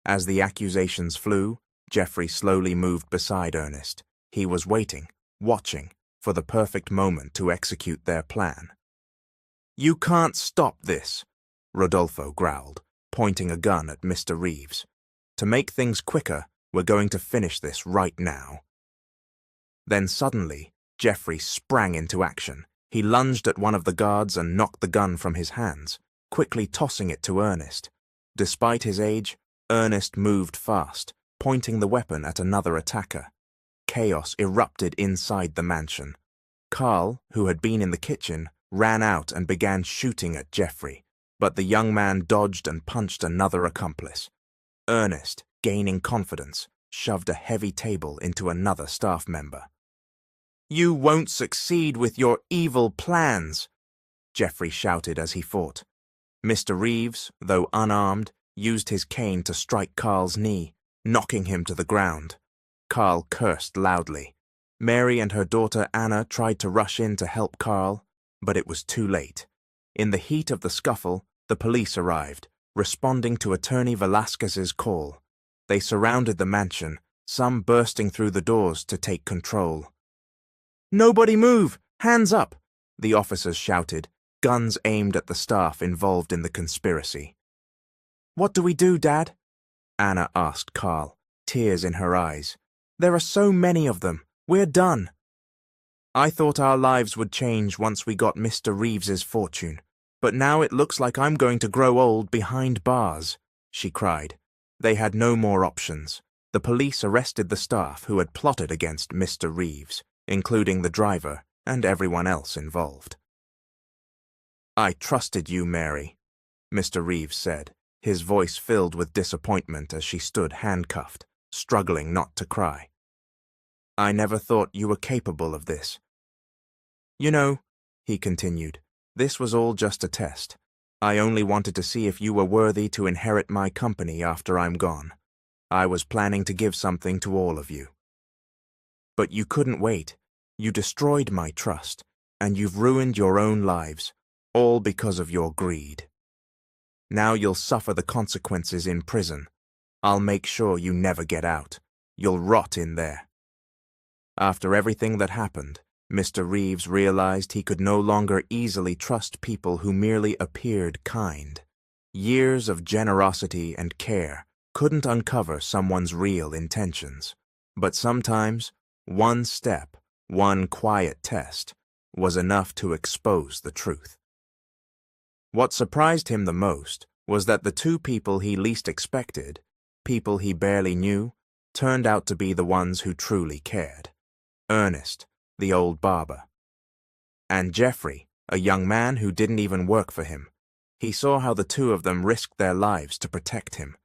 As the accusations flew, Jeffrey slowly moved beside Ernest. He was waiting, watching, for the perfect moment to execute their plan. "You can't stop this," Rodolfo growled, pointing a gun at Mr. Reeves. "To make things quicker, we're going to finish this right now." Then suddenly, Jeffrey sprang into action. He lunged at one of the guards and knocked the gun from his hands, quickly tossing it to Ernest. Despite his age, Ernest moved fast, pointing the weapon at another attacker. Chaos erupted inside the mansion. Carl, who had been in the kitchen, ran out and began shooting at Jeffrey, but the young man dodged and punched another accomplice. Ernest, gaining confidence, shoved a heavy table into another staff member. "You won't succeed with your evil plans," Jeffrey shouted as he fought. Mr. Reeves, though unarmed, used his cane to strike Carl's knee, knocking him to the ground. Carl cursed loudly. Mary and her daughter Anna tried to rush in to help Carl, but it was too late. In the heat of the scuffle, the police arrived, responding to Attorney Velasquez's call. They surrounded the mansion, some bursting through the doors to take control. "Nobody move! Hands up!" the officers shouted, guns aimed at the staff involved in the conspiracy. "What do we do, Dad?" Anna asked Carl, tears in her eyes. "There are so many of them. We're done." "I thought our lives would change once we got Mr. Reeves's fortune, but now it looks like I'm going to grow old behind bars," she cried. They had no more options. The police arrested the staff who had plotted against Mr. Reeves, including the driver and everyone else involved. "I trusted you, Mary," Mr. Reeves said, his voice filled with disappointment as she stood handcuffed, struggling not to cry. "I never thought you were capable of this." "You know," he continued, "this was all just a test. I only wanted to see if you were worthy to inherit my company after I'm gone. I was planning to give something to all of you. But you couldn't wait. You destroyed my trust, and you've ruined your own lives, all because of your greed. Now you'll suffer the consequences in prison. I'll make sure you never get out. You'll rot in there." After everything that happened, Mr. Reeves realized he could no longer easily trust people who merely appeared kind. Years of generosity and care couldn't uncover someone's real intentions. But sometimes, one step, one quiet test, was enough to expose the truth. What surprised him the most was that the two people he least expected, people he barely knew, turned out to be the ones who truly cared. Ernest, the old barber, and Jeffrey, a young man who didn't even work for him. He saw how the two of them risked their lives to protect him.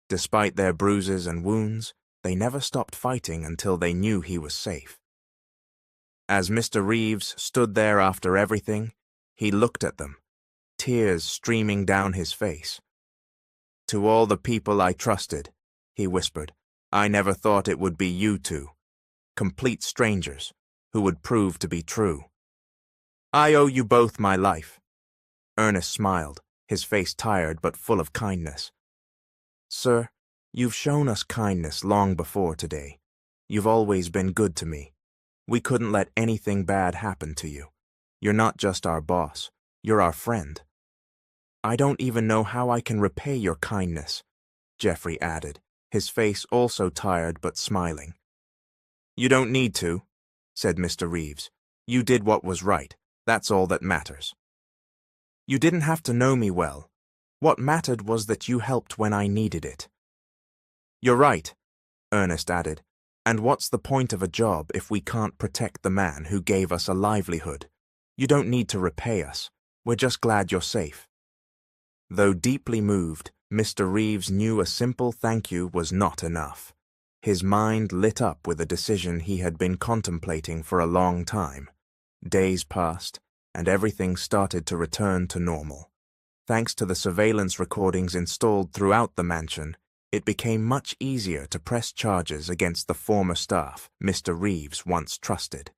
Despite their bruises and wounds, they never stopped fighting until they knew he was safe. As Mr. Reeves stood there after everything, he looked at them, tears streaming down his face. "To all the people I trusted," he whispered, "I never thought it would be you two, complete strangers, who would prove to be true. I owe you both my life." Ernest smiled, his face tired but full of kindness. "Sir, you've shown us kindness long before today. You've always been good to me. We couldn't let anything bad happen to you. You're not just our boss, you're our friend." "I don't even know how I can repay your kindness," Jeffrey added, his face also tired but smiling. "You don't need to," said Mr. Reeves. "You did what was right. That's all that matters. You didn't have to know me well. What mattered was that you helped when I needed it." "You're right," Ernest added. "And what's the point of a job if we can't protect the man who gave us a livelihood? You don't need to repay us. We're just glad you're safe." Though deeply moved, Mr. Reeves knew a simple thank you was not enough. His mind lit up with a decision he had been contemplating for a long time. Days passed, and everything started to return to normal. Thanks to the surveillance recordings installed throughout the mansion, it became much easier to press charges against the former staff Mr. Reeves once trusted.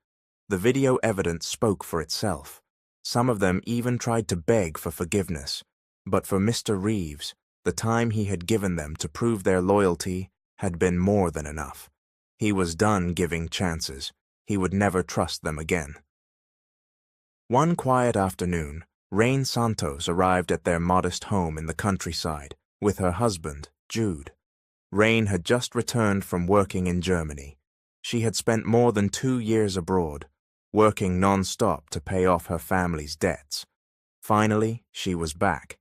The video evidence spoke for itself. Some of them even tried to beg for forgiveness, but for Mr. Reeves, the time he had given them to prove their loyalty had been more than enough. He was done giving chances. He would never trust them again. One quiet afternoon, Rain Santos arrived at their modest home in the countryside with her husband, Jude. Rain had just returned from working in Germany. She had spent more than 2 years abroad, working non-stop to pay off her family's debts. Finally, she was back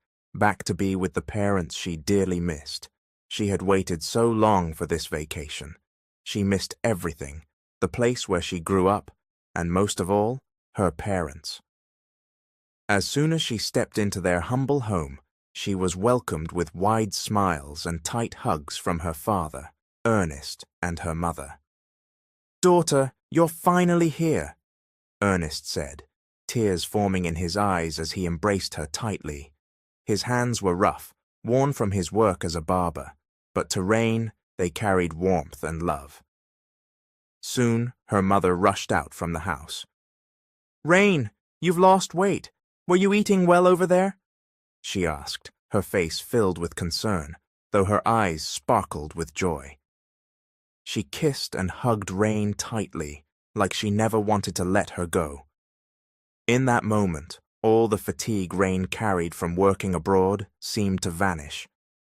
to be with the parents she dearly missed. She had waited so long for this vacation. She missed everything, the place where she grew up, and most of all, her parents. As soon as she stepped into their humble home, she was welcomed with wide smiles and tight hugs from her father, Ernest, and her mother. "Daughter, you're finally here," Ernest said, tears forming in his eyes as he embraced her tightly. His hands were rough, worn from his work as a barber, but to Rain they carried warmth and love. Soon, her mother rushed out from the house. "Rain, you've lost weight. Were you eating well over there?" she asked, her face filled with concern, though her eyes sparkled with joy. She kissed and hugged Rain tightly, like she never wanted to let her go. In that moment, all the fatigue Rain carried from working abroad seemed to vanish.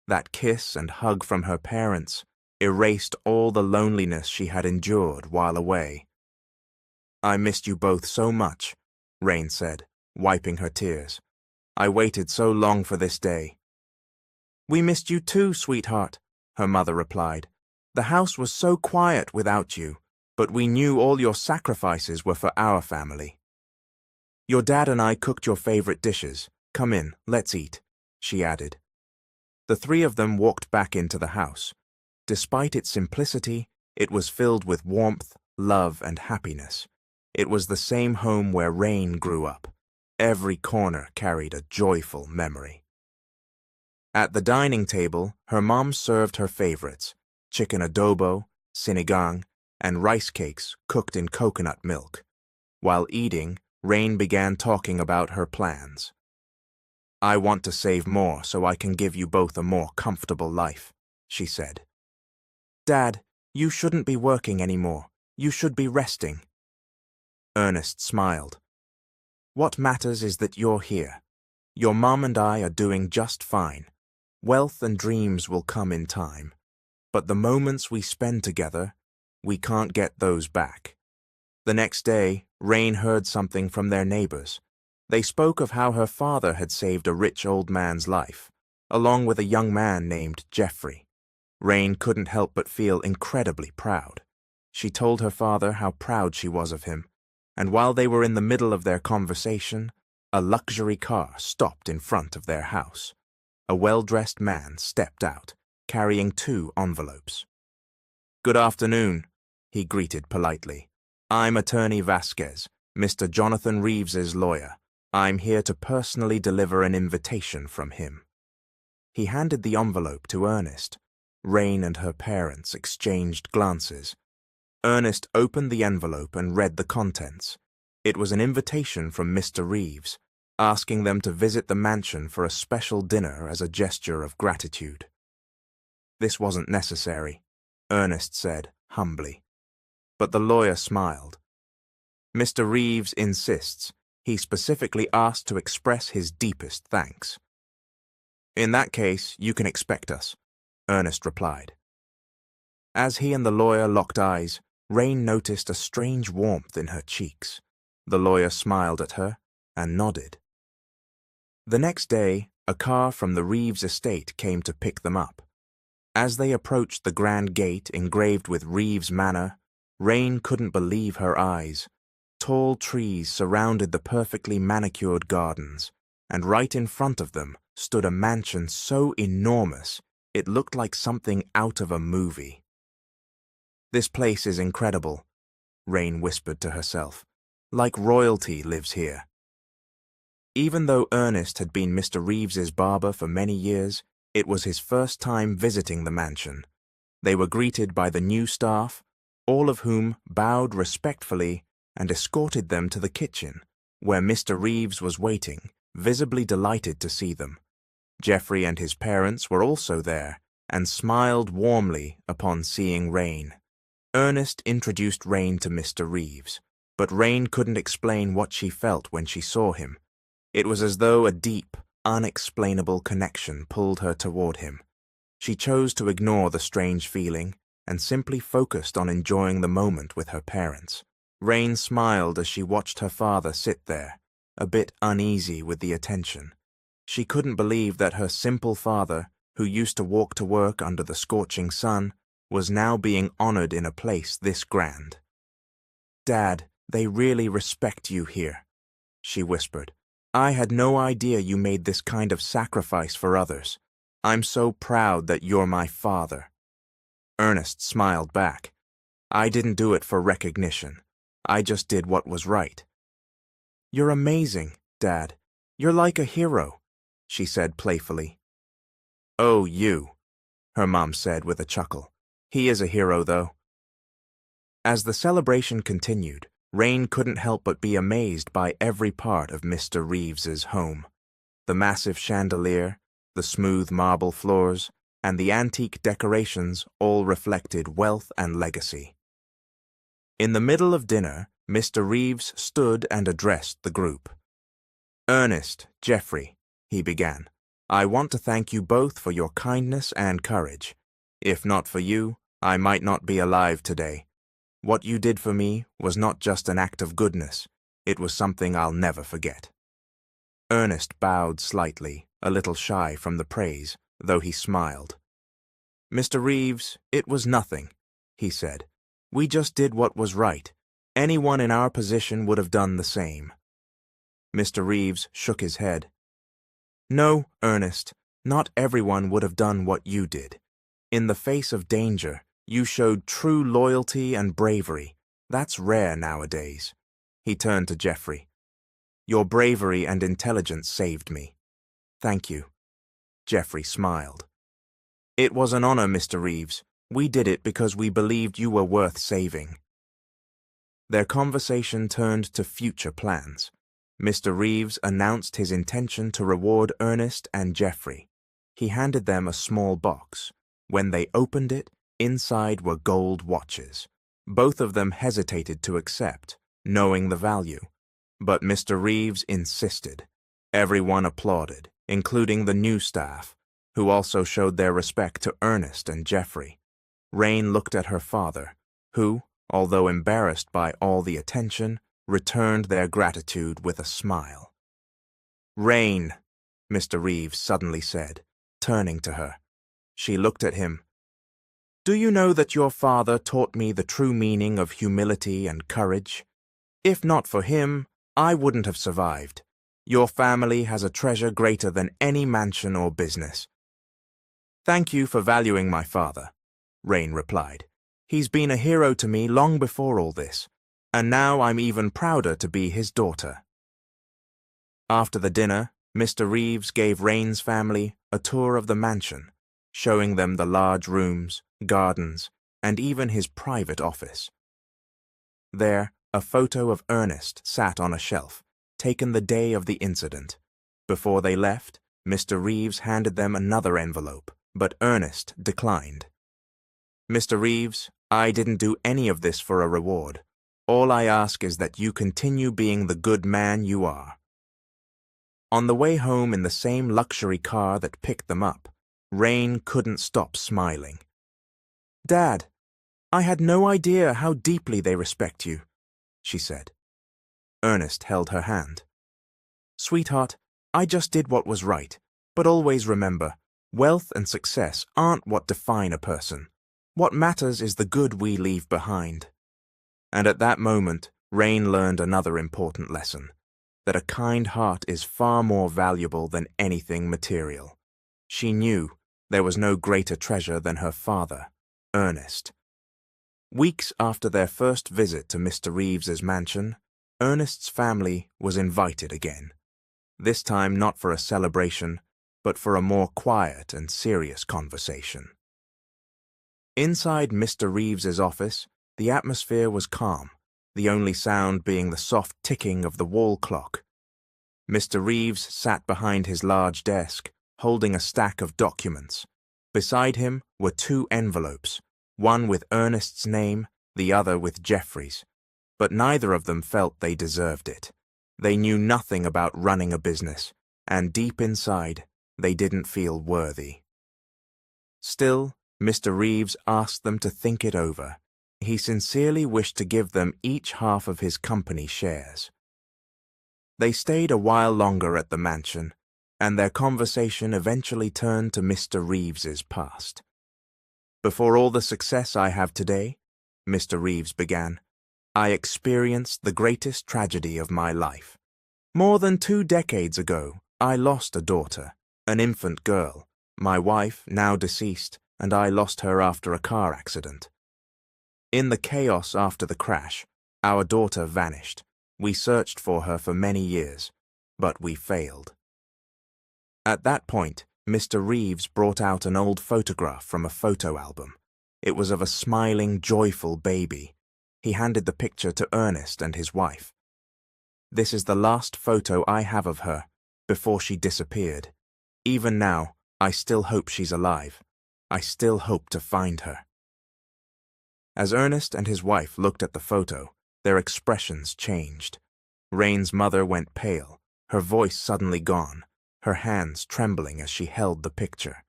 That kiss and hug from her parents erased all the loneliness she had endured while away. "I missed you both so much," Rain said, wiping her tears. "I waited so long for this day." "We missed you too, sweetheart," her mother replied. "The house was so quiet without you, but we knew all your sacrifices were for our family." "Your dad and I cooked your favorite dishes. Come in, let's eat," she added. The three of them walked back into the house. Despite its simplicity, it was filled with warmth, love, and happiness. It was the same home where Rain grew up. Every corner carried a joyful memory. At the dining table, her mom served her favorites: chicken adobo, sinigang, and rice cakes cooked in coconut milk. While eating, Rain began talking about her plans. "I want to save more so I can give you both a more comfortable life," she said. "Dad, you shouldn't be working anymore. You should be resting." Ernest smiled. "What matters is that you're here. Your mom and I are doing just fine. Wealth and dreams will come in time. But the moments we spend together, we can't get those back." The next day, Rain heard something from their neighbors. They spoke of how her father had saved a rich old man's life, along with a young man named Jeffrey. Rain couldn't help but feel incredibly proud. She told her father how proud she was of him, and while they were in the middle of their conversation, a luxury car stopped in front of their house. A well-dressed man stepped out, carrying 2 envelopes. "Good afternoon," he greeted politely. I'm Attorney Vasquez, Mr. Jonathan Reeves's lawyer. I'm here to personally deliver an invitation from him." He handed the envelope to Ernest. Rain and her parents exchanged glances. Ernest opened the envelope and read the contents. It was an invitation from Mr. Reeves, asking them to visit the mansion for a special dinner as a gesture of gratitude. "This wasn't necessary," Ernest said humbly. But the lawyer smiled. "Mr. Reeves insists. He specifically asked to express his deepest thanks." "In that case, you can expect us," Ernest replied. As he and the lawyer locked eyes, Rain noticed a strange warmth in her cheeks. The lawyer smiled at her and nodded. The next day, a car from the Reeves estate came to pick them up. As they approached the grand gate engraved with Reeves Manor, Rain couldn't believe her eyes. Tall trees surrounded the perfectly manicured gardens, and right in front of them stood a mansion so enormous it looked like something out of a movie. "This place is incredible," Rain whispered to herself. "Like royalty lives here." Even though Ernest had been Mr. Reeves's barber for many years, it was his first time visiting the mansion. They were greeted by the new staff, all of whom bowed respectfully and escorted them to the kitchen, where Mr. Reeves was waiting, visibly delighted to see them. Geoffrey and his parents were also there, and smiled warmly upon seeing Rain. Ernest introduced Rain to Mr. Reeves, but Rain couldn't explain what she felt when she saw him. It was as though a deep, unexplainable connection pulled her toward him. She chose to ignore the strange feeling and simply focused on enjoying the moment with her parents. Rain smiled as she watched her father sit there, a bit uneasy with the attention. She couldn't believe that her simple father, who used to walk to work under the scorching sun, was now being honored in a place this grand. "Dad, they really respect you here," she whispered. "I had no idea you made this kind of sacrifice for others. I'm so proud that you're my father." Ernest smiled back. "I didn't do it for recognition. I just did what was right." "You're amazing, Dad. You're like a hero," she said playfully. "Oh, you," her mom said with a chuckle. "He is a hero, though." As the celebration continued, Rain couldn't help but be amazed by every part of Mr. Reeves's home. The massive chandelier, the smooth marble floors, and the antique decorations all reflected wealth and legacy. In the middle of dinner, Mr. Reeves stood and addressed the group. "Ernest, Geoffrey," he began, "I want to thank you both for your kindness and courage. If not for you, I might not be alive today. What you did for me was not just an act of goodness, it was something I'll never forget." Ernest bowed slightly, a little shy from the praise, though he smiled. "Mr. Reeves, it was nothing," he said. "We just did what was right. Anyone in our position would have done the same." Mr. Reeves shook his head. "No, Ernest, not everyone would have done what you did. In the face of danger, you showed true loyalty and bravery. That's rare nowadays." He turned to Geoffrey. "Your bravery and intelligence saved me." "Thank you." Geoffrey smiled. "It was an honor, Mr. Reeves. We did it because we believed you were worth saving." Their conversation turned to future plans. Mr. Reeves announced his intention to reward Ernest and Geoffrey. He handed them a small box. When they opened it, inside were gold watches. Both of them hesitated to accept, knowing the value. But Mr. Reeves insisted. Everyone applauded, including the new staff, who also showed their respect to Ernest and Geoffrey. Rain looked at her father, who, although embarrassed by all the attention, returned their gratitude with a smile. "Rain," Mr. Reeves suddenly said, turning to her. She looked at him. "Do you know that your father taught me the true meaning of humility and courage? If not for him, I wouldn't have survived. Your family has a treasure greater than any mansion or business." "Thank you for valuing my father," Rain replied. "He's been a hero to me long before all this. And now I'm even prouder to be his daughter." After the dinner, Mr. Reeves gave Rain's family a tour of the mansion, showing them the large rooms, gardens, and even his private office. There, a photo of Ernest sat on a shelf, taken the day of the incident. Before they left, Mr. Reeves handed them another envelope, but Ernest declined. "Mr. Reeves, I didn't do any of this for a reward. All I ask is that you continue being the good man you are." On the way home in the same luxury car that picked them up, Rain couldn't stop smiling. "Dad, I had no idea how deeply they respect you," she said. Ernest held her hand. "Sweetheart, I just did what was right, but always remember, wealth and success aren't what define a person. What matters is the good we leave behind." And at that moment, Rain learned another important lesson, that a kind heart is far more valuable than anything material. She knew there was no greater treasure than her father, Ernest. Weeks after their first visit to Mr. Reeves's mansion, Ernest's family was invited again. This time not for a celebration, but for a more quiet and serious conversation. Inside Mr. Reeves's office, the atmosphere was calm, the only sound being the soft ticking of the wall clock. Mr. Reeves sat behind his large desk, holding a stack of documents. Beside him were 2 envelopes, one with Ernest's name, the other with Jeffrey's. But neither of them felt they deserved it. They knew nothing about running a business, and deep inside, they didn't feel worthy. Still, Mr. Reeves asked them to think it over. He sincerely wished to give them each half of his company shares. They stayed a while longer at the mansion, and their conversation eventually turned to Mr. Reeves's past. "Before all the success I have today," Mr. Reeves began, "I experienced the greatest tragedy of my life. More than 2 decades ago, I lost a daughter, an infant girl. My wife, now deceased, and I lost her after a car accident. In the chaos after the crash, our daughter vanished. We searched for her for many years, but we failed." At that point, Mr. Reeves brought out an old photograph from a photo album. It was of a smiling, joyful baby. He handed the picture to Ernest and his wife. "This is the last photo I have of her, before she disappeared. Even now, I still hope she's alive. I still hope to find her." As Ernest and his wife looked at the photo, their expressions changed. Rain's mother went pale, her voice suddenly gone, her hands trembling as she held the picture.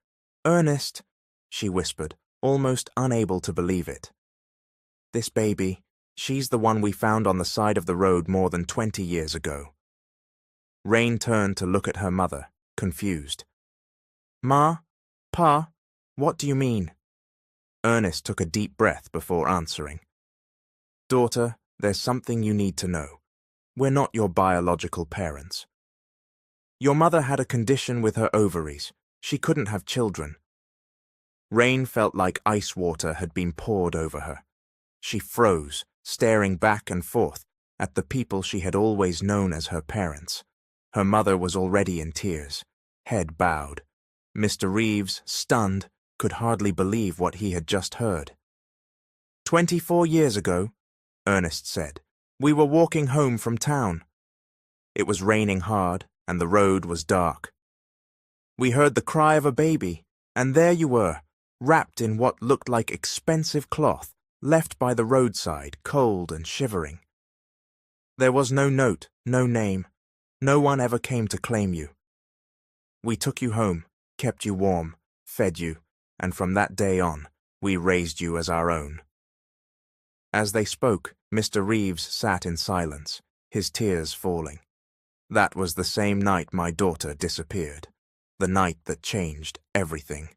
"Ernest," she whispered, almost unable to believe it. "This baby, she's the one we found on the side of the road more than 20 years ago." Rain turned to look at her mother, confused. "Ma? Pa? What do you mean?" Ernest took a deep breath before answering. "Daughter, there's something you need to know. We're not your biological parents. Your mother had a condition with her ovaries. She couldn't have children." Rain felt like ice water had been poured over her. She froze, staring back and forth at the people she had always known as her parents. Her mother was already in tears, head bowed. Mr. Reeves, stunned, could hardly believe what he had just heard. 24 years ago, Ernest said, "we were walking home from town. It was raining hard, and the road was dark. We heard the cry of a baby, and there you were, wrapped in what looked like expensive cloth, left by the roadside, cold and shivering. There was no note, no name. No one ever came to claim you. We took you home, kept you warm, fed you, and from that day on, we raised you as our own." As they spoke, Mr. Reeves sat in silence, his tears falling. "That was the same night my daughter disappeared, the night that changed everything.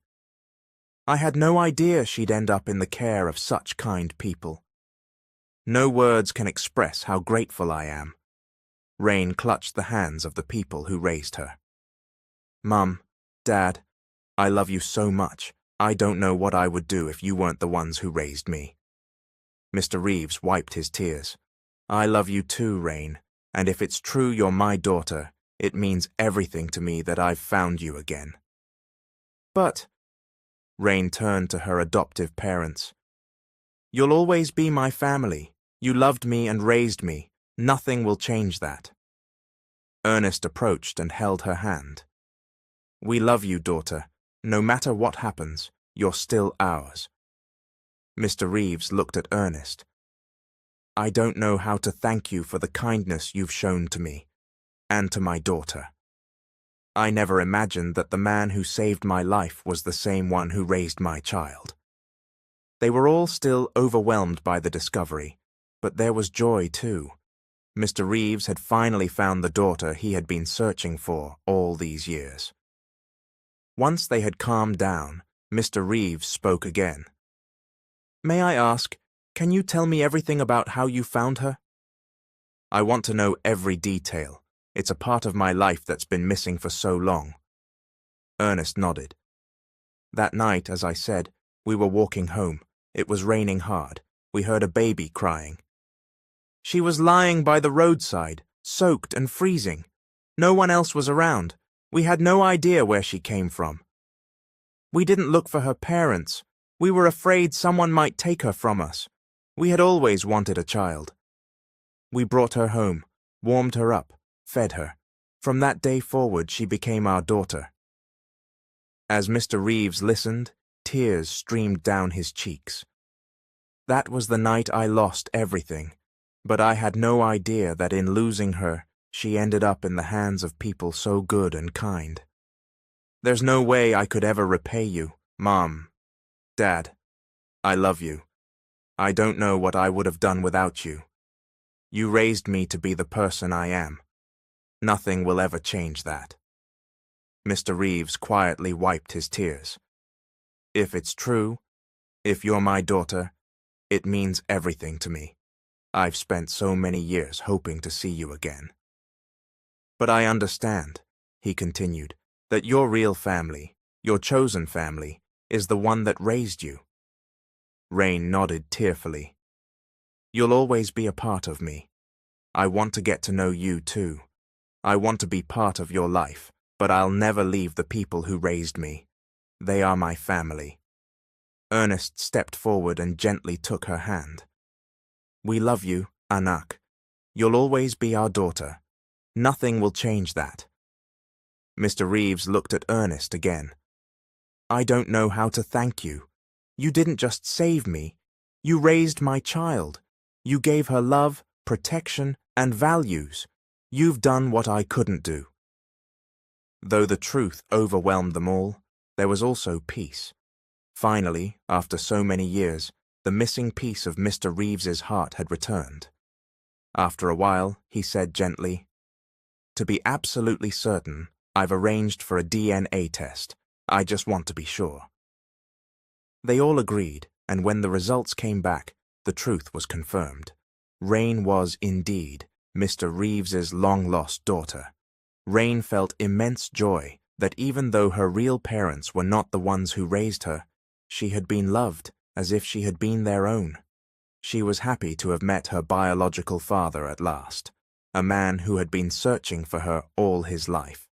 I had no idea she'd end up in the care of such kind people. No words can express how grateful I am." Rain clutched the hands of the people who raised her. "Mum, Dad, I love you so much. I don't know what I would do if you weren't the ones who raised me." Mr. Reeves wiped his tears. I love you too, Rain, and if it's true you're my daughter, it means everything to me that I've found you again. But, Rain turned to her adoptive parents, you'll always be my family. You loved me and raised me. Nothing will change that. Ernest approached and held her hand. We love you, daughter. No matter what happens, you're still ours. Mr. Reeves looked at Ernest. I don't know how to thank you for the kindness you've shown to me, and to my daughter. I never imagined that the man who saved my life was the same one who raised my child. They were all still overwhelmed by the discovery, but there was joy too. Mr. Reeves had finally found the daughter he had been searching for all these years. Once they had calmed down, Mr. Reeves spoke again. May I ask, can you tell me everything about how you found her? I want to know every detail. It's a part of my life that's been missing for so long. Ernest nodded. That night, as I said, we were walking home. It was raining hard. We heard a baby crying. She was lying by the roadside, soaked and freezing. No one else was around. We had no idea where she came from. We didn't look for her parents. We were afraid someone might take her from us. We had always wanted a child. We brought her home, warmed her up, fed her. From that day forward, she became our daughter. As Mr. Reeves listened, tears streamed down his cheeks. That was the night I lost everything, but I had no idea that in losing her, she ended up in the hands of people so good and kind. There's no way I could ever repay you, Mom, Dad. I love you. I don't know what I would have done without you. You raised me to be the person I am. Nothing will ever change that. Mr. Reeves quietly wiped his tears. If it's true, if you're my daughter, it means everything to me. I've spent so many years hoping to see you again. But I understand, he continued, that your real family, your chosen family, is the one that raised you. Rain nodded tearfully. You'll always be a part of me. I want to get to know you too. I want to be part of your life, but I'll never leave the people who raised me. They are my family. Ernest stepped forward and gently took her hand. We love you, Anak. You'll always be our daughter. Nothing will change that. Mr. Reeves looked at Ernest again. I don't know how to thank you. You didn't just save me. You raised my child. You gave her love, protection, and values. You've done what I couldn't do. Though the truth overwhelmed them all, there was also peace. Finally, after so many years, the missing piece of Mr. Reeves's heart had returned. After a while, he said gently, To be absolutely certain, I've arranged for a DNA test. I just want to be sure. They all agreed, and when the results came back, the truth was confirmed. Rain was indeed Mr. Reeves's long-lost daughter. Rain felt immense joy that even though her real parents were not the ones who raised her, she had been loved as if she had been their own. She was happy to have met her biological father at last, a man who had been searching for her all his life.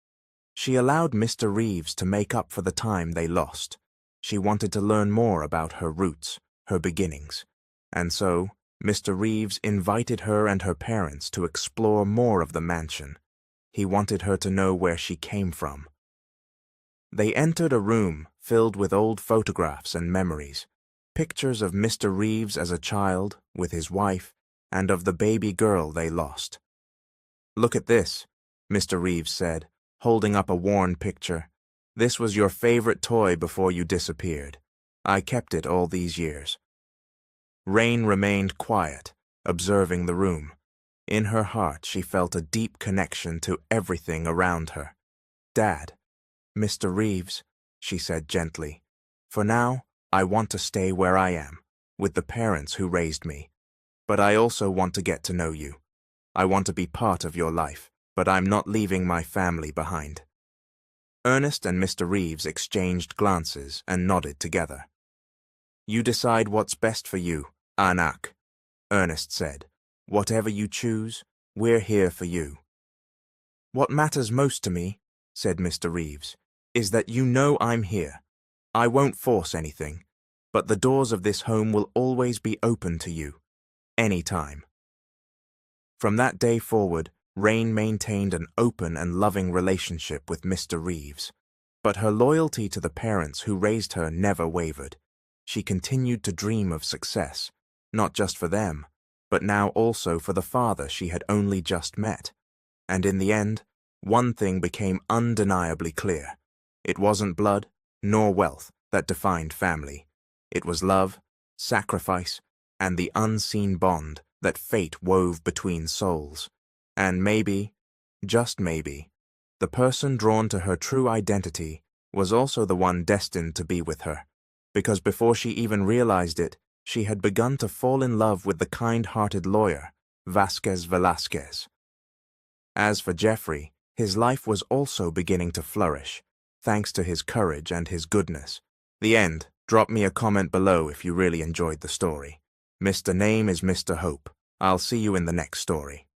She allowed Mr. Reeves to make up for the time they lost. She wanted to learn more about her roots, her beginnings, and so Mr. Reeves invited her and her parents to explore more of the mansion. He wanted her to know where she came from. They entered a room filled with old photographs and memories, pictures of Mr. Reeves as a child, with his wife, and of the baby girl they lost. Look at this, Mr. Reeves said, holding up a worn picture. This was your favorite toy before you disappeared. I kept it all these years. Rain remained quiet, observing the room. In her heart, she felt a deep connection to everything around her. Dad, Mr. Reeves, she said gently, for now, I want to stay where I am, with the parents who raised me. But I also want to get to know you. I want to be part of your life, but I'm not leaving my family behind. Ernest and Mr. Reeves exchanged glances and nodded together. You decide what's best for you, Anak, Ernest said, Whatever you choose, we're here for you." "What matters most to me," said Mr. Reeves, "is that you know I'm here. I won't force anything, but the doors of this home will always be open to you, anytime." From that day forward, Rain maintained an open and loving relationship with Mr. Reeves, but her loyalty to the parents who raised her never wavered. She continued to dream of success, not just for them, but now also for the father she had only just met. And in the end, one thing became undeniably clear. It wasn't blood, nor wealth, that defined family. It was love, sacrifice, and the unseen bond that fate wove between souls. And maybe, just maybe, the person drawn to her true identity was also the one destined to be with her, because before she even realized it, she had begun to fall in love with the kind-hearted lawyer, Vasquez Velasquez. As for Jeffrey, his life was also beginning to flourish, thanks to his courage and his goodness. The end. Drop me a comment below if you really enjoyed the story. Mr. Name is Mr. Hope. I'll see you in the next story.